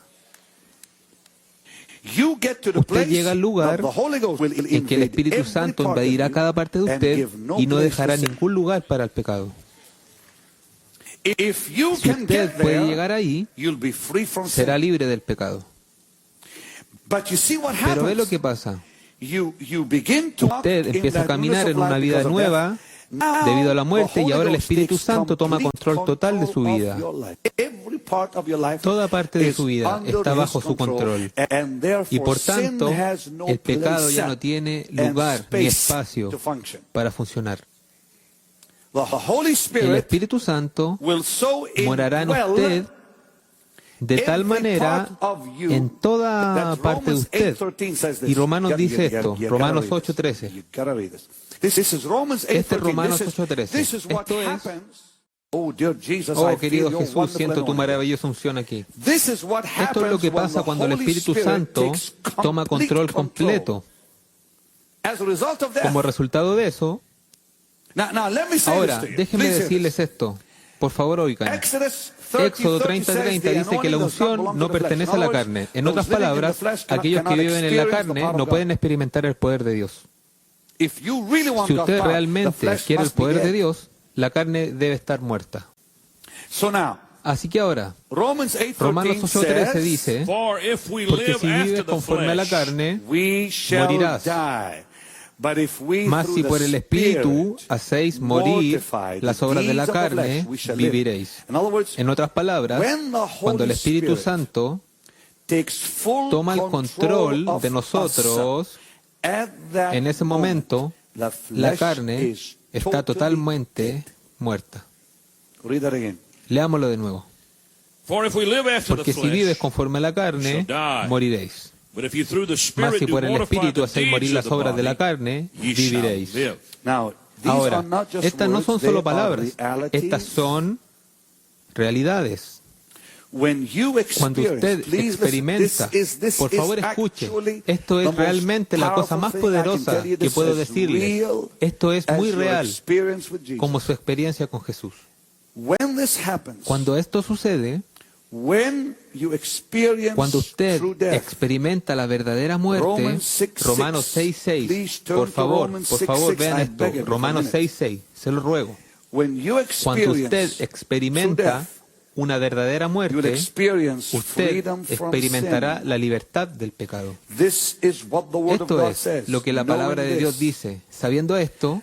Usted llega al lugar en que el Espíritu Santo invadirá cada parte de usted y no dejará ningún lugar para el pecado. Si usted puede llegar ahí, será libre del pecado. Pero ve lo que pasa. Usted empieza a caminar en una vida nueva debido a la muerte y ahora el Espíritu Santo toma control total de su vida. Toda parte de su vida está bajo su control. Y por tanto, el pecado ya no tiene lugar ni espacio para funcionar. El Espíritu Santo morará en usted de tal manera en toda parte de usted. Y Romanos dice esto, Romanos 8:13. Este es Romanos 8:13. Esto es, oh querido Jesús, siento tu maravillosa unción aquí. Esto es lo que pasa cuando el Espíritu Santo toma control completo. Como resultado de eso, ahora, déjenme decirles esto. Por favor, oigan. Éxodo 30:30 dice que la unción no pertenece a la carne. En otras palabras, aquellos que viven en la carne no pueden experimentar el poder de Dios. Si usted realmente quiere el poder de Dios, la carne debe estar muerta. Así que ahora, Romanos 8:13 dice, porque si vives conforme a la carne, morirás. Mas si por el Espíritu hacéis morir las obras de la carne, viviréis. En otras palabras, cuando el Espíritu Santo toma el control de nosotros, en ese momento la carne está totalmente muerta. Leámoslo de nuevo. Porque si vives conforme a la carne, moriréis. Mas si por el Espíritu hacéis morir las obras de la carne, viviréis. Ahora, estas no son solo palabras, estas son realidades. Cuando usted experimenta, por favor escuche, esto es realmente la cosa más poderosa que puedo decirle. Esto es muy real, como su experiencia con Jesús. Cuando esto sucede, cuando usted experimenta la verdadera muerte, Romanos 6:6, por favor, vean esto, Romanos 6:6, se lo ruego. Cuando usted experimenta una verdadera muerte, usted experimentará la libertad del pecado. Esto es lo que la palabra de Dios dice. Sabiendo esto,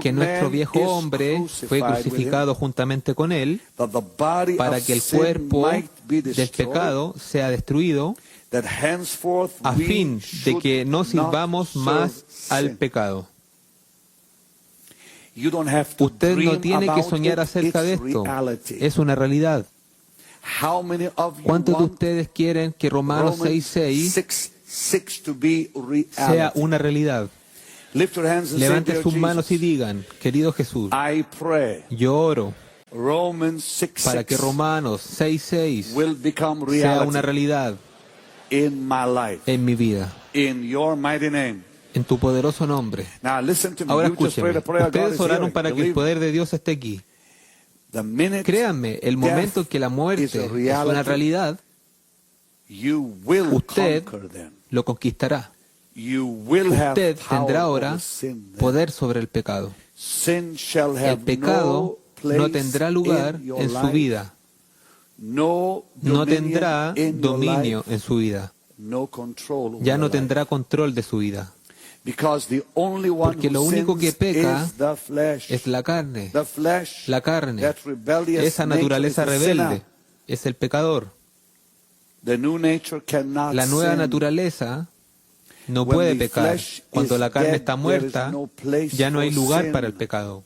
que nuestro viejo hombre fue crucificado juntamente con él para que el cuerpo del pecado sea destruido, a fin de que no sirvamos más al pecado. Usted no tiene que soñar acerca de esto. Es una realidad. ¿Cuántos de ustedes quieren que Romanos 6:6 sea una realidad? Levanten sus manos y digan, querido Jesús, yo oro para que Romanos 6:6 sea una realidad en mi vida, en tu poderoso nombre. Ahora escúchenme, ustedes oraron para que el poder de Dios esté aquí. Créanme, el momento en que la muerte es una realidad, usted lo conquistará. Usted tendrá ahora poder sobre el pecado. El pecado no tendrá lugar en su vida. No tendrá dominio en su vida. Ya no tendrá control de su vida. Porque lo único que peca es la carne. La carne, esa naturaleza rebelde, es el pecador. La nueva naturaleza no puede pecar. Cuando la carne está muerta, ya no hay lugar para el pecado.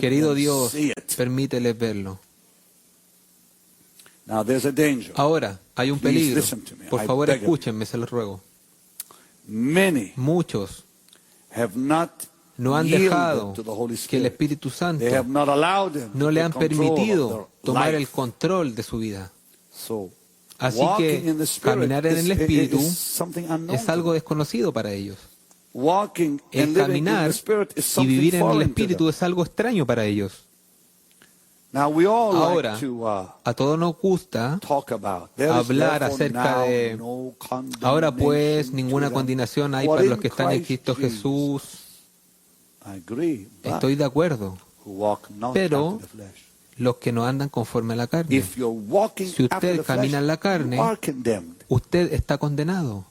Querido Dios, permíteles verlo. Ahora, hay un peligro. Por favor, escúchenme, se los ruego. Muchos no han dejado que el Espíritu Santo no le han permitido tomar el control de su vida. Así que caminar en el Espíritu es algo desconocido para ellos. El caminar y vivir en el Espíritu es algo extraño para ellos. Ahora, a todos nos gusta hablar acerca de, ahora pues, ninguna condenación hay para los que están en Cristo Jesús. Estoy de acuerdo, pero los que no andan conforme a la carne. Si usted camina en la carne, usted está condenado.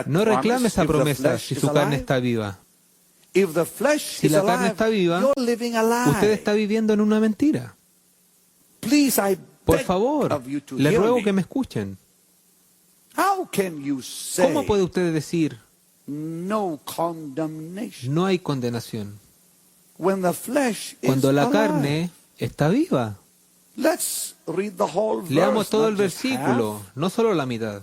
No reclame esa promesa si su carne está viva. Si la carne está viva, usted está viviendo en una mentira. Por favor, le ruego que me escuchen. ¿Cómo puede usted decir no hay condenación cuando la carne está viva? Leamos todo el versículo, no solo la mitad.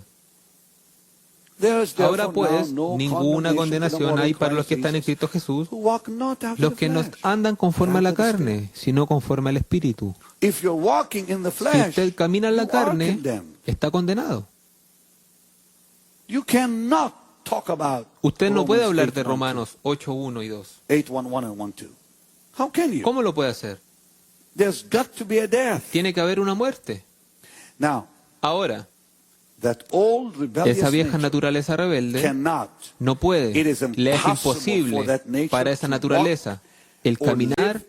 Ahora pues, ninguna condenación hay para los que están en Cristo Jesús, los que no andan conforme a la carne, sino conforme al Espíritu. Si usted camina en la carne, está condenado. Usted no puede hablar de Romanos 8:1 y 2. ¿Cómo lo puede hacer? Tiene que haber una muerte. Ahora, esa vieja naturaleza rebelde no puede, le es imposible para esa naturaleza el caminar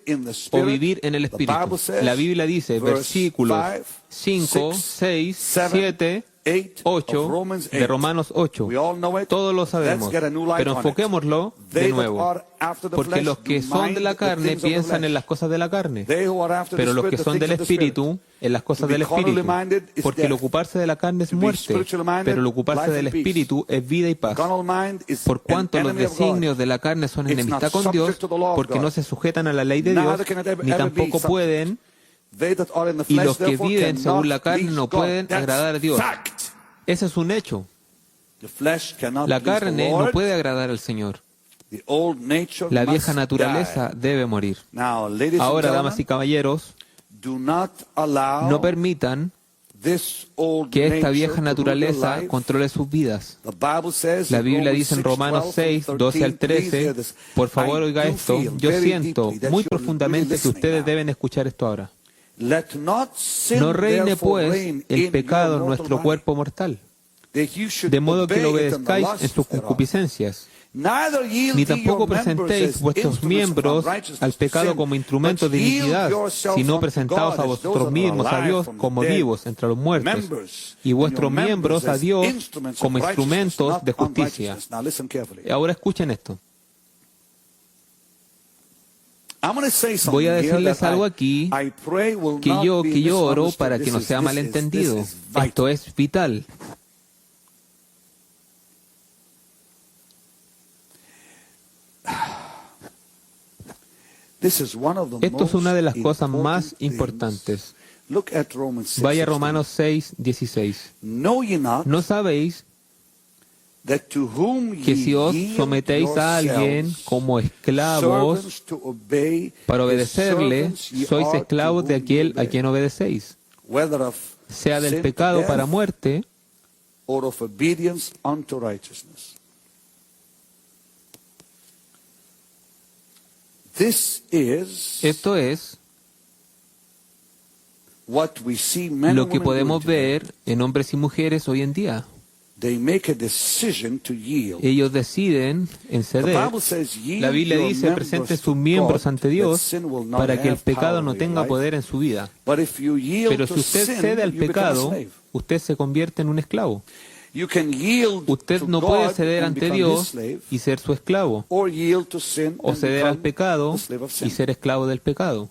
o vivir en el Espíritu. La Biblia dice, versículos 5, 6, 7, 8 de Romanos 8. Todos lo sabemos, pero enfoquémoslo de nuevo. Porque los que son de la carne piensan en las cosas de la carne, pero los que son del Espíritu, en las cosas del Espíritu. Porque el ocuparse de la carne es muerte, pero el ocuparse del Espíritu es vida y paz. Por cuanto los designios de la carne son enemistad con Dios, porque no se sujetan a la ley de Dios, ni tampoco pueden, y los que viven según la carne no pueden agradar a Dios. Ese es un hecho. La carne no puede agradar al Señor. La vieja naturaleza debe morir. Ahora, damas y caballeros, no permitan que esta vieja naturaleza controle sus vidas. La Biblia dice en Romanos 6, 12 al 13, por favor oiga esto, yo siento muy profundamente que ustedes deben escuchar esto ahora. No reine pues el pecado en nuestro cuerpo mortal, de modo que lo obedezcáis en sus concupiscencias. Ni tampoco presentéis vuestros miembros al pecado como instrumentos de iniquidad, sino presentaos a vosotros mismos a Dios como vivos entre los muertos, y vuestros miembros a Dios como instrumentos de justicia. Ahora escuchen esto. Voy a decirles algo aquí que yo oro para que no sea malentendido. Esto es vital. Esto es una de las cosas más importantes. Vaya a Romanos 6, 16. ¿No sabéis que si os sometéis a alguien como esclavos para obedecerle, sois esclavos de aquel a quien obedecéis, sea del pecado para muerte o obediencia unto righteousness? Esto es lo que podemos ver en hombres y mujeres hoy en día. Ellos deciden en ceder. La Biblia dice, presente sus miembros ante Dios para que el pecado no tenga poder en su vida. Pero si usted cede al pecado, usted se convierte en un esclavo. Usted no puede ceder ante Dios y ser su esclavo, o ceder al pecado y ser esclavo del pecado.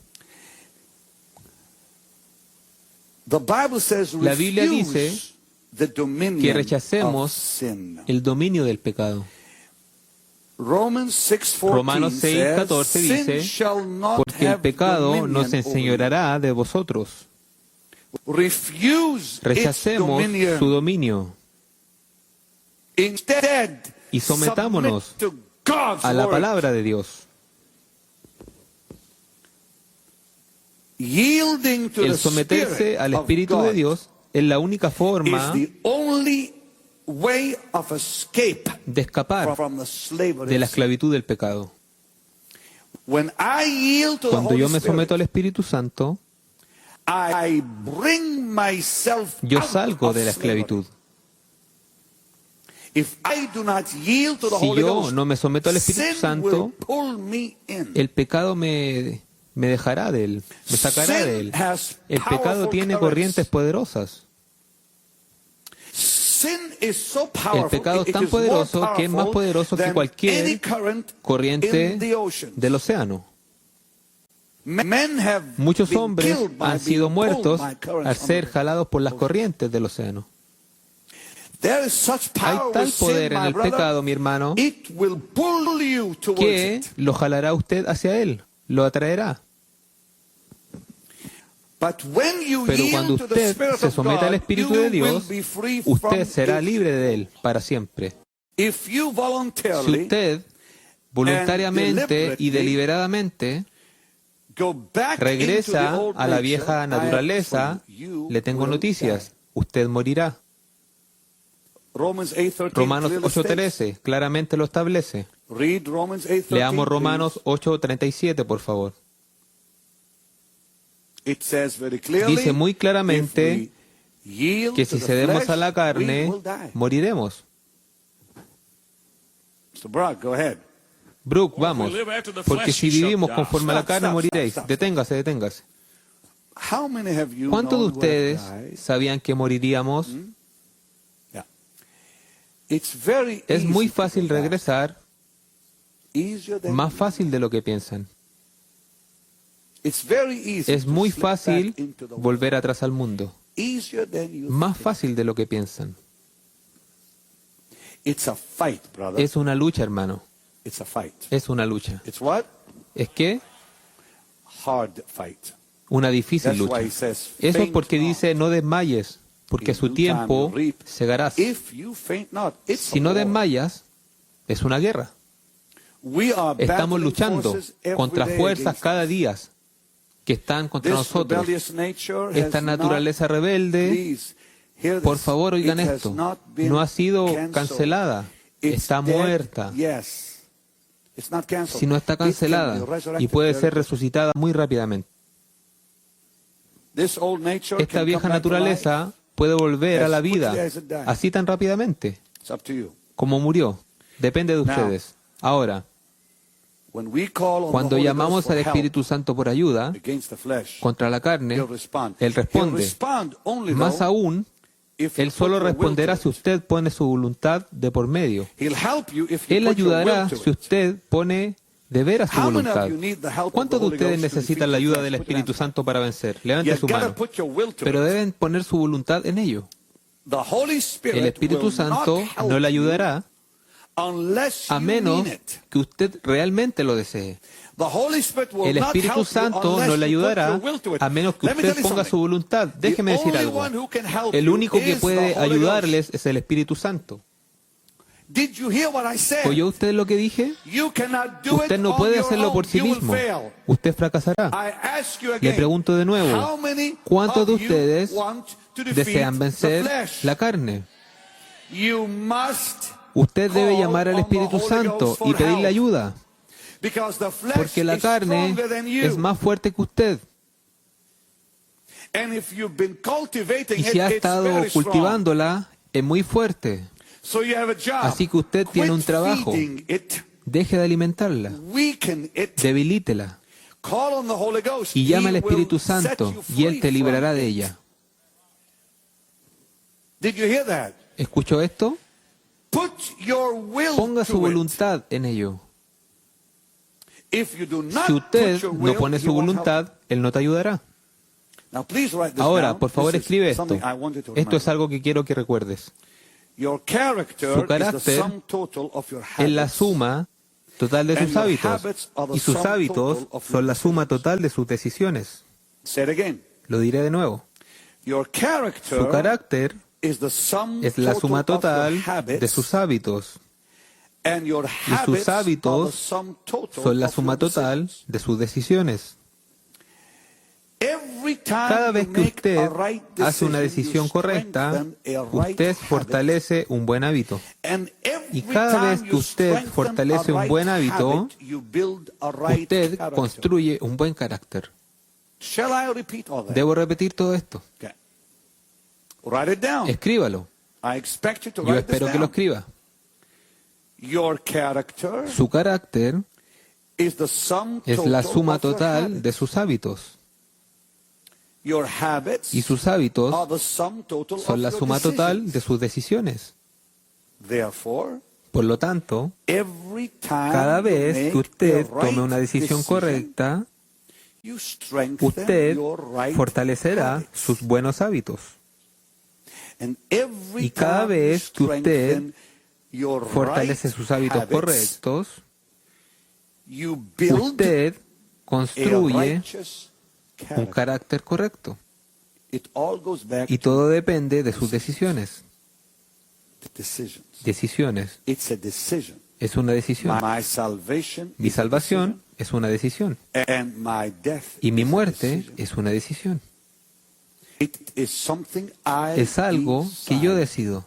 La Biblia dice que rechacemos el dominio del pecado. Romanos 6:14 dice, porque el pecado no se enseñoreará de vosotros. Rechacemos su dominio y sometámonos a la palabra de Dios. El someterse al Espíritu de Dios es la única forma de escapar de la esclavitud del pecado. Cuando yo me someto al Espíritu Santo, yo salgo de la esclavitud. Si yo no me someto al Espíritu Santo, el pecado me dejará de él, me sacará de él. El pecado tiene corrientes poderosas. El pecado es tan poderoso que es más poderoso que cualquier corriente del océano. Muchos hombres han sido muertos al ser jalados por las corrientes del océano. Hay tal poder en el pecado, mi hermano, que lo jalará a usted hacia él, lo atraerá. Pero cuando usted se someta al Espíritu de Dios, usted será libre de él para siempre. Si usted voluntariamente y deliberadamente regresa a la vieja naturaleza, le tengo noticias, usted morirá. Romanos 8:13 claramente lo establece. Leamos Romanos 8:37, por favor. Dice muy claramente que si cedemos a la carne, moriremos. Brooke, vamos, porque si vivimos conforme a la carne, moriréis. Deténgase. ¿Cuántos de ustedes sabían que moriríamos? Es muy fácil regresar, más fácil de lo que piensan. Es muy fácil volver atrás al mundo, más fácil de lo que piensan. Es una lucha, hermano. Es una lucha. ¿Es qué? Una difícil lucha. Eso es porque dice no desmayes, porque a su tiempo segarás. Si no desmayas, es una guerra. Estamos luchando contra fuerzas cada día que están contra nosotros. Esta naturaleza rebelde, por favor oigan esto, no ha sido cancelada, está muerta. Si no está cancelada y puede ser resucitada muy rápidamente. Esta vieja naturaleza puede volver a la vida así tan rápidamente como murió. Depende de ustedes. Ahora, cuando llamamos al Espíritu Santo por ayuda contra la carne, Él responde. Más aún, Él solo responderá si usted pone su voluntad de por medio. Él ayudará si usted pone de veras su voluntad. ¿Cuántos de ustedes necesitan la ayuda del Espíritu Santo para vencer? Levante su mano. Pero deben poner su voluntad en ello. El Espíritu Santo no le ayudará a menos que usted realmente lo desee. El Espíritu Santo no le ayudará a menos que usted ponga su voluntad. Déjeme decir algo. El único que puede ayudarles es el Espíritu Santo. ¿Oyó usted lo que dije? Usted no puede hacerlo por sí mismo. Usted fracasará. Le pregunto de nuevo, ¿cuántos de ustedes desean vencer la carne? Usted debe llamar al Espíritu Santo y pedirle ayuda, porque la carne es más fuerte que usted. Y si ha estado cultivándola, es muy fuerte. Así que usted tiene un trabajo. Deje de alimentarla. Debilítela. Y llama al Espíritu Santo y Él te librará de ella. ¿Escuchó esto? Ponga su voluntad en ello. Si usted no pone su voluntad, Él no te ayudará. Ahora, por favor, escribe esto. Esto es algo que quiero que recuerdes. Su carácter es la suma total de sus hábitos, y sus hábitos son la suma total de sus decisiones. Lo diré de nuevo. Su carácter es la suma total de sus hábitos, y sus hábitos son la suma total de sus decisiones. Cada vez que usted hace una decisión correcta, usted fortalece un buen hábito. Y cada vez que usted fortalece un buen hábito, usted construye un buen carácter. ¿Debo repetir todo esto? Escríbalo. Yo espero que lo escriba. Su carácter es la suma total de sus hábitos. Y sus hábitos son la suma total de sus decisiones. Por lo tanto, cada vez que usted tome una decisión correcta, usted fortalecerá sus buenos hábitos. Y cada vez que usted fortalece sus hábitos correctos, usted construye un carácter correcto. Y todo depende de sus decisiones. Decisiones. Es una decisión. Mi salvación es una decisión. Y mi muerte es una decisión. Es algo que yo decido.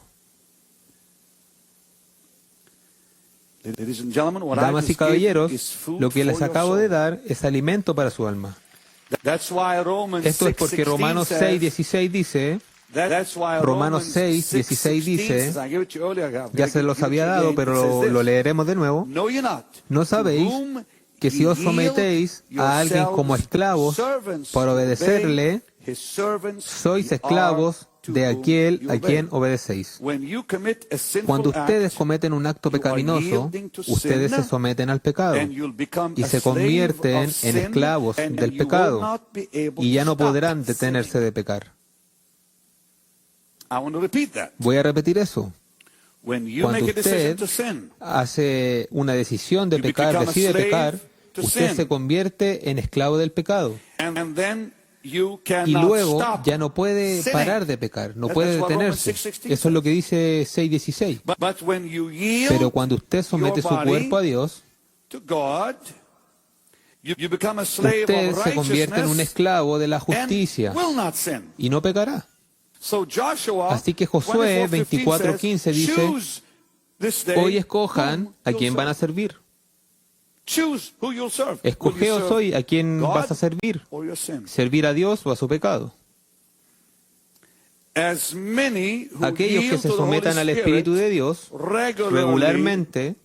Damas y caballeros, lo que les acabo de dar es alimento para su alma. Esto es porque Romanos 6:16 dice, ya se los había dado, pero lo leeremos de nuevo. ¿No sabéis que si os sometéis a alguien como esclavos para obedecerle, sois esclavos de aquel a quien obedecéis? Cuando ustedes cometen un acto pecaminoso, ustedes se someten al pecado y se convierten en esclavos del pecado y ya no podrán detenerse de pecar. Voy a repetir eso. Cuando usted hace una decisión de pecar, decide pecar, usted se convierte en esclavo del pecado. Y luego ya no puede parar de pecar, no puede detenerse. Eso es lo que dice 6:16. Pero cuando usted somete su cuerpo a Dios, usted se convierte en un esclavo de la justicia y no pecará. Así que Josué 24:15 dice, hoy escojan a quién van a servir. Escogeos hoy a quién vas a servir. ¿Servir a Dios o a su pecado? Aquellos que se sometan al Espíritu de Dios regularmente,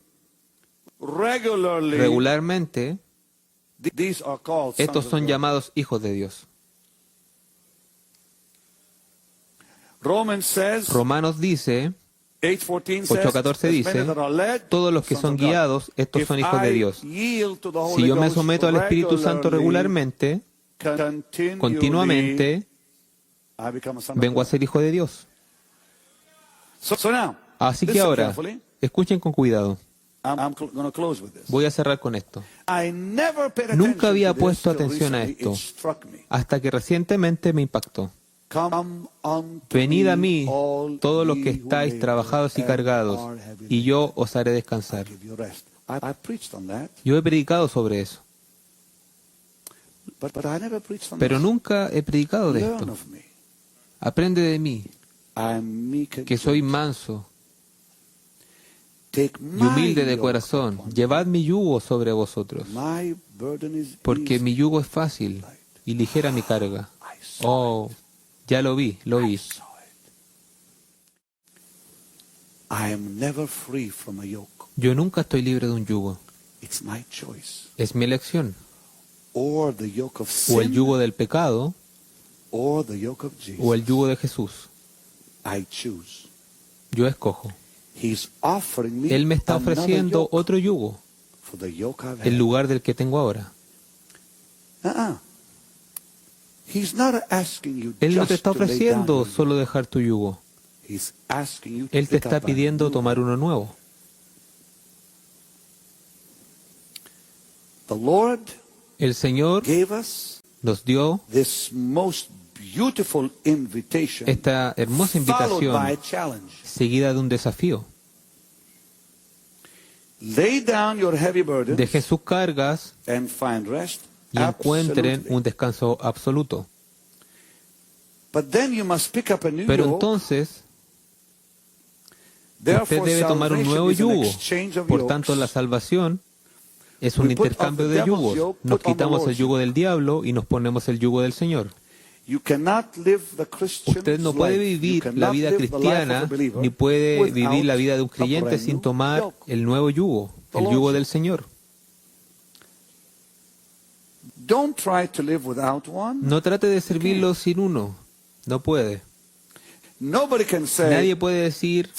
estos son llamados hijos de Dios. Romanos dice, 8:14 dice, todos los que son guiados, estos son hijos de Dios. Si yo me someto al Espíritu Santo regularmente, continuamente, vengo a ser hijo de Dios. Así que ahora, escuchen con cuidado. Voy a cerrar con esto. Nunca había puesto atención a esto, hasta que recientemente me impactó. Venid a mí, todos los que estáis trabajados y cargados, y yo os haré descansar. Yo he predicado sobre eso. Pero nunca he predicado de esto. Aprende de mí, que soy manso y humilde de corazón. Llevad mi yugo sobre vosotros, porque mi yugo es fácil y ligera mi carga. Oh, ya lo vi. Yo nunca estoy libre de un yugo. Es mi elección. O el yugo del pecado, o el yugo de Jesús. Yo escojo. Él me está ofreciendo otro yugo, en lugar del que tengo ahora. Él no te está ofreciendo solo dejar tu yugo. Él te está pidiendo tomar uno nuevo. El Señor nos dio esta hermosa invitación seguida de un desafío. Deje sus cargas y encuentren un descanso absoluto. Pero entonces, usted debe tomar un nuevo yugo. Por tanto, la salvación es un intercambio de yugos. Nos quitamos el yugo del diablo y nos ponemos el yugo del Señor. Usted no puede vivir la vida cristiana ni puede vivir la vida de un creyente sin tomar el nuevo yugo, el yugo del Señor. No trate de servirlo sin uno. No puede. Nadie puede decir,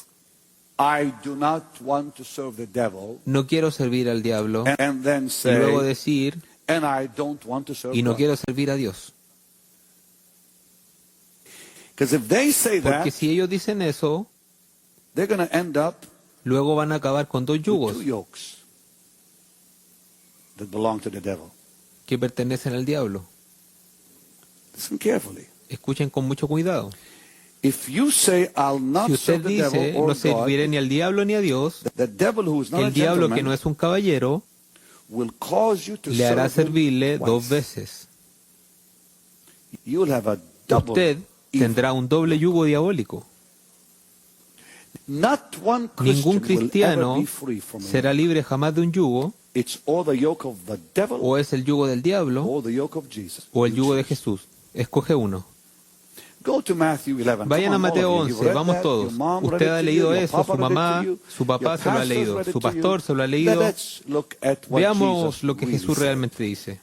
no quiero servir al diablo, y luego decir, y no quiero servir a Dios. Porque si ellos dicen eso, luego van a acabar con dos yugos que pertenecen al diablo. Escuchen con mucho cuidado. Si usted dice, no serviré ni al diablo ni a Dios, el diablo, que no es un caballero, le hará servirle dos veces. Usted tendrá un doble yugo diabólico. Ningún cristiano será libre jamás de un yugo. O es el yugo del diablo o el yugo de Jesús. Escoge uno. Vayan a Mateo 11, vamos todos. Usted ha leído eso, su mamá, su papá se lo ha leído, su pastor se lo ha leído. Veamos lo que Jesús realmente dice.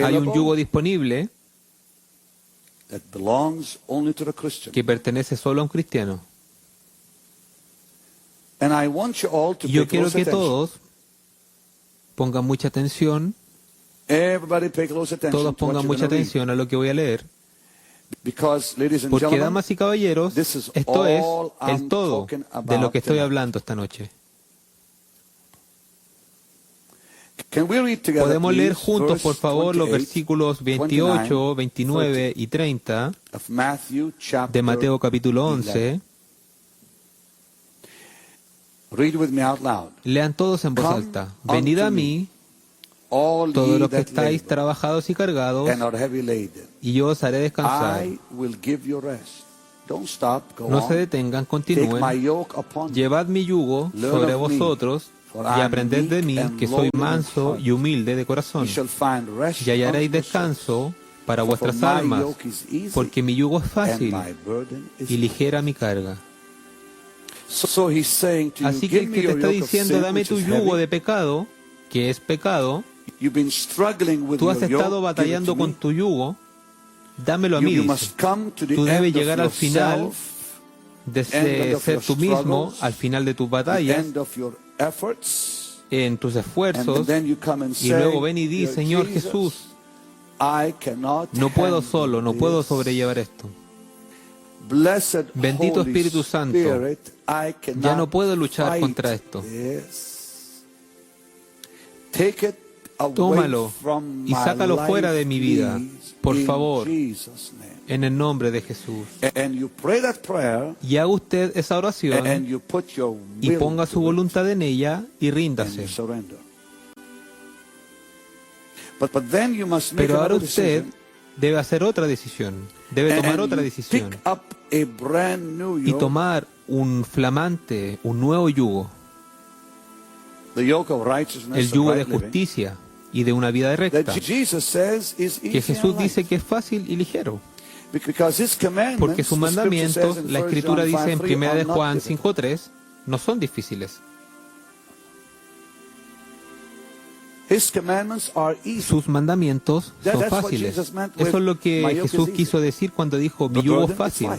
Hay un yugo disponible que pertenece solo a un cristiano. Yo quiero que todos pongan mucha atención. Todos pongan mucha atención a lo que voy a leer. Porque, damas y caballeros, esto es el todo de lo que estoy hablando esta noche. ¿Podemos leer juntos, por favor, los versículos 28, 29 y 30 de Mateo capítulo 11? Lean todos en voz alta. Venid a mí, todos los que estáis trabajados y cargados, y yo os haré descansar. No se detengan, continúen. Llevad mi yugo sobre vosotros y aprended de mí, que soy manso y humilde de corazón, y hallaréis descanso para vuestras almas, porque mi yugo es fácil y ligera mi carga. Así que el que te está diciendo, dame tu yugo de pecado, que es pecado, tú has estado batallando con tu yugo, dámelo a mí, dice. Tú debes llegar al final de ser tú mismo, al final de tus batallas, en tus esfuerzos, y luego ven y di, Señor Jesús, no puedo solo, no puedo sobrellevar esto. Bendito Espíritu Santo, ya no puedo luchar contra esto. Tómalo y sácalo fuera de mi vida, por favor, en el nombre de Jesús. Y haga usted esa oración y ponga su voluntad en ella y ríndase. Pero ahora usted debe hacer otra decisión, debe tomar otra decisión y tomar un flamante, un nuevo yugo, el yugo de justicia y de una vida recta, que Jesús dice que es fácil y ligero, porque sus mandamientos, la Escritura dice en 1 de Juan 5:3, no son difíciles. Sus mandamientos son fáciles. Eso es lo que Jesús quiso decir cuando dijo, mi yugo es fácil,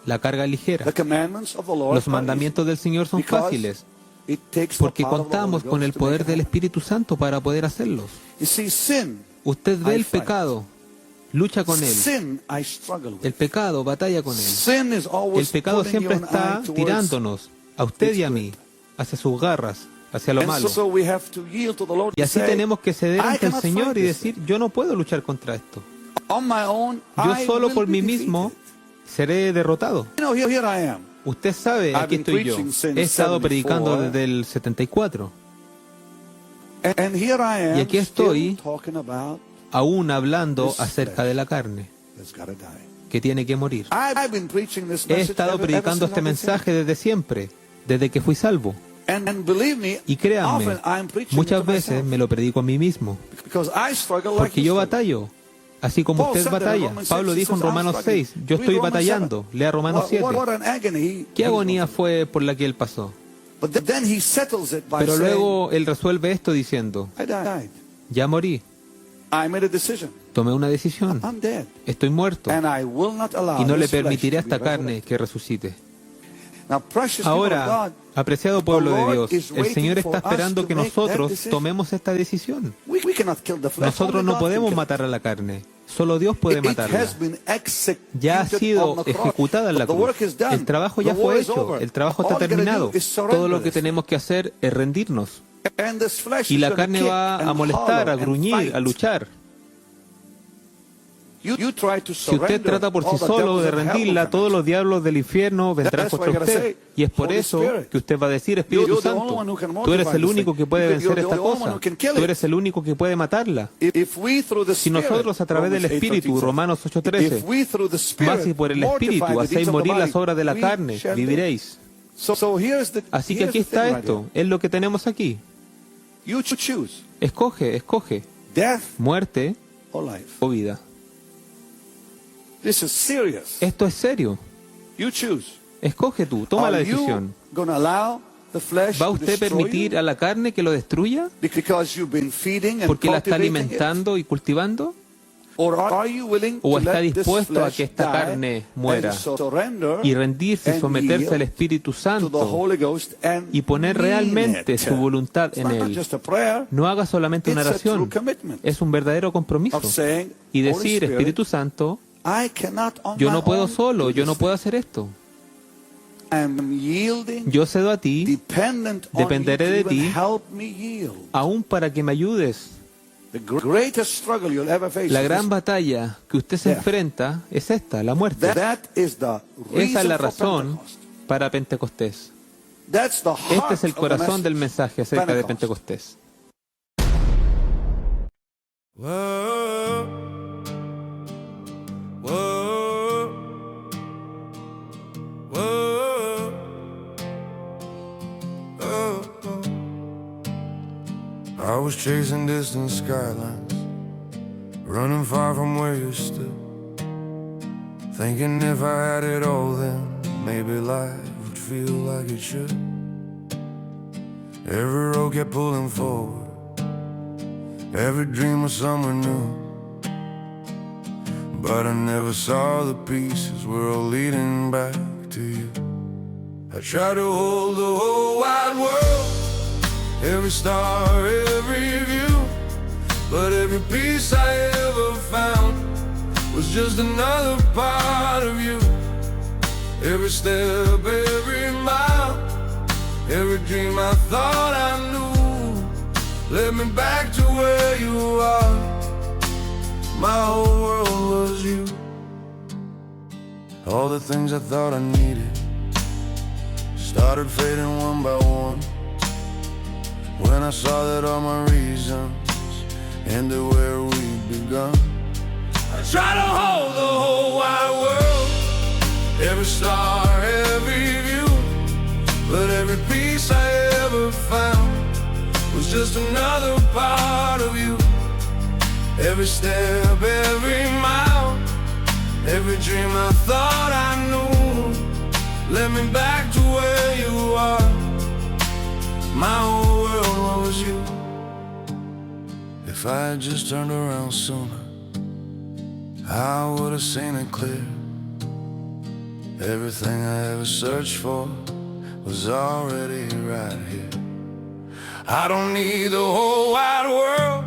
la carga es ligera. Los mandamientos del Señor son fáciles, porque contamos con el poder del Espíritu Santo para poder hacerlos. Usted ve el pecado, lucha con él. El pecado batalla con él. El pecado siempre está tirándonos, a usted y a mí, hacia sus garras, hacia lo malo. Y así tenemos que ceder ante el Señor y decir, yo no puedo luchar contra esto. Yo solo por mí mismo seré derrotado. Usted sabe, aquí estoy yo. He estado predicando desde el 74. Y aquí estoy aún hablando acerca de la carne que tiene que morir. He estado predicando este mensaje desde siempre, desde que fui salvo. Y créanme, muchas veces me lo predico a mí mismo, porque yo batallo, así como usted batalla. Pablo dijo en Romanos 6, yo estoy batallando. Lea Romanos 7. ¿Qué agonía fue por la que él pasó? Pero luego él resuelve esto diciendo, ya morí. Tomé una decisión. Estoy muerto. Y no le permitiré a esta carne que resucite. Ahora, apreciado pueblo de Dios, el Señor está esperando que nosotros tomemos esta decisión. Nosotros no podemos matar a la carne. Solo Dios puede matarla. Ya ha sido ejecutada en la cruz. El trabajo ya fue hecho. El trabajo está terminado. Todo lo que tenemos que hacer es rendirnos. Y la carne va a molestar, a gruñir, a luchar. Si usted trata por sí solo de rendirla, todos los diablos del infierno vendrán contra usted. Y es por eso que usted va a decir, Espíritu Santo, tú eres el único que puede vencer esta cosa. Tú eres el único que puede matarla. Si nosotros a través del Espíritu, Romanos 8:13, más y por el Espíritu hacéis morir las obras de la carne, viviréis. Así que aquí está esto, es lo que tenemos aquí. Escoge, muerte o vida. Esto es serio. Escoge tú, toma la decisión. ¿Va usted a permitir a la carne que lo destruya? ¿Porque la está alimentando y cultivando? ¿O está dispuesto a que esta carne muera y rendirse y someterse al Espíritu Santo y poner realmente su voluntad en Él? No haga solamente una oración, es un verdadero compromiso. Y decir, Espíritu Santo, yo no puedo solo, yo no puedo hacer esto. Yo cedo a ti, dependeré de ti, aún para que me ayudes. La gran batalla que usted se enfrenta es esta, la muerte. Esa es la razón para Pentecostés. Este es el corazón del mensaje acerca de Pentecostés. I was chasing distant skylines, running far from where you stood, thinking if I had it all then maybe life would feel like it should. Every road kept pulling forward, every dream was somewhere new, but I never saw the pieces were all leading back to you. I tried to hold the whole wide world, every star, every view, but every piece I ever found was just another part of you. Every step, every mile, every dream I thought I knew led me back to where you are. My whole world was you. All the things I thought I needed started fading one by one, when I saw that all my reasons ended where we'd begun. I try to hold the whole wide world, every star, every view, but every piece I ever found was just another part of you. Every step, every mile, every dream I thought I knew led me back to where you are. My whole world was you. If I had just turned around sooner, I would have seen it clear. Everything I ever searched for was already right here. I don't need the whole wide world,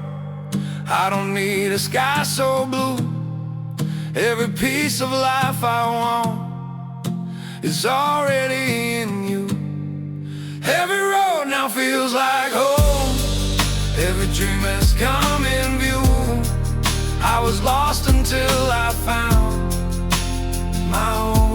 I don't need a sky so blue. Every piece of life I want is already in you. Every road now feels like home, every dream has come in view. I was lost until I found my own.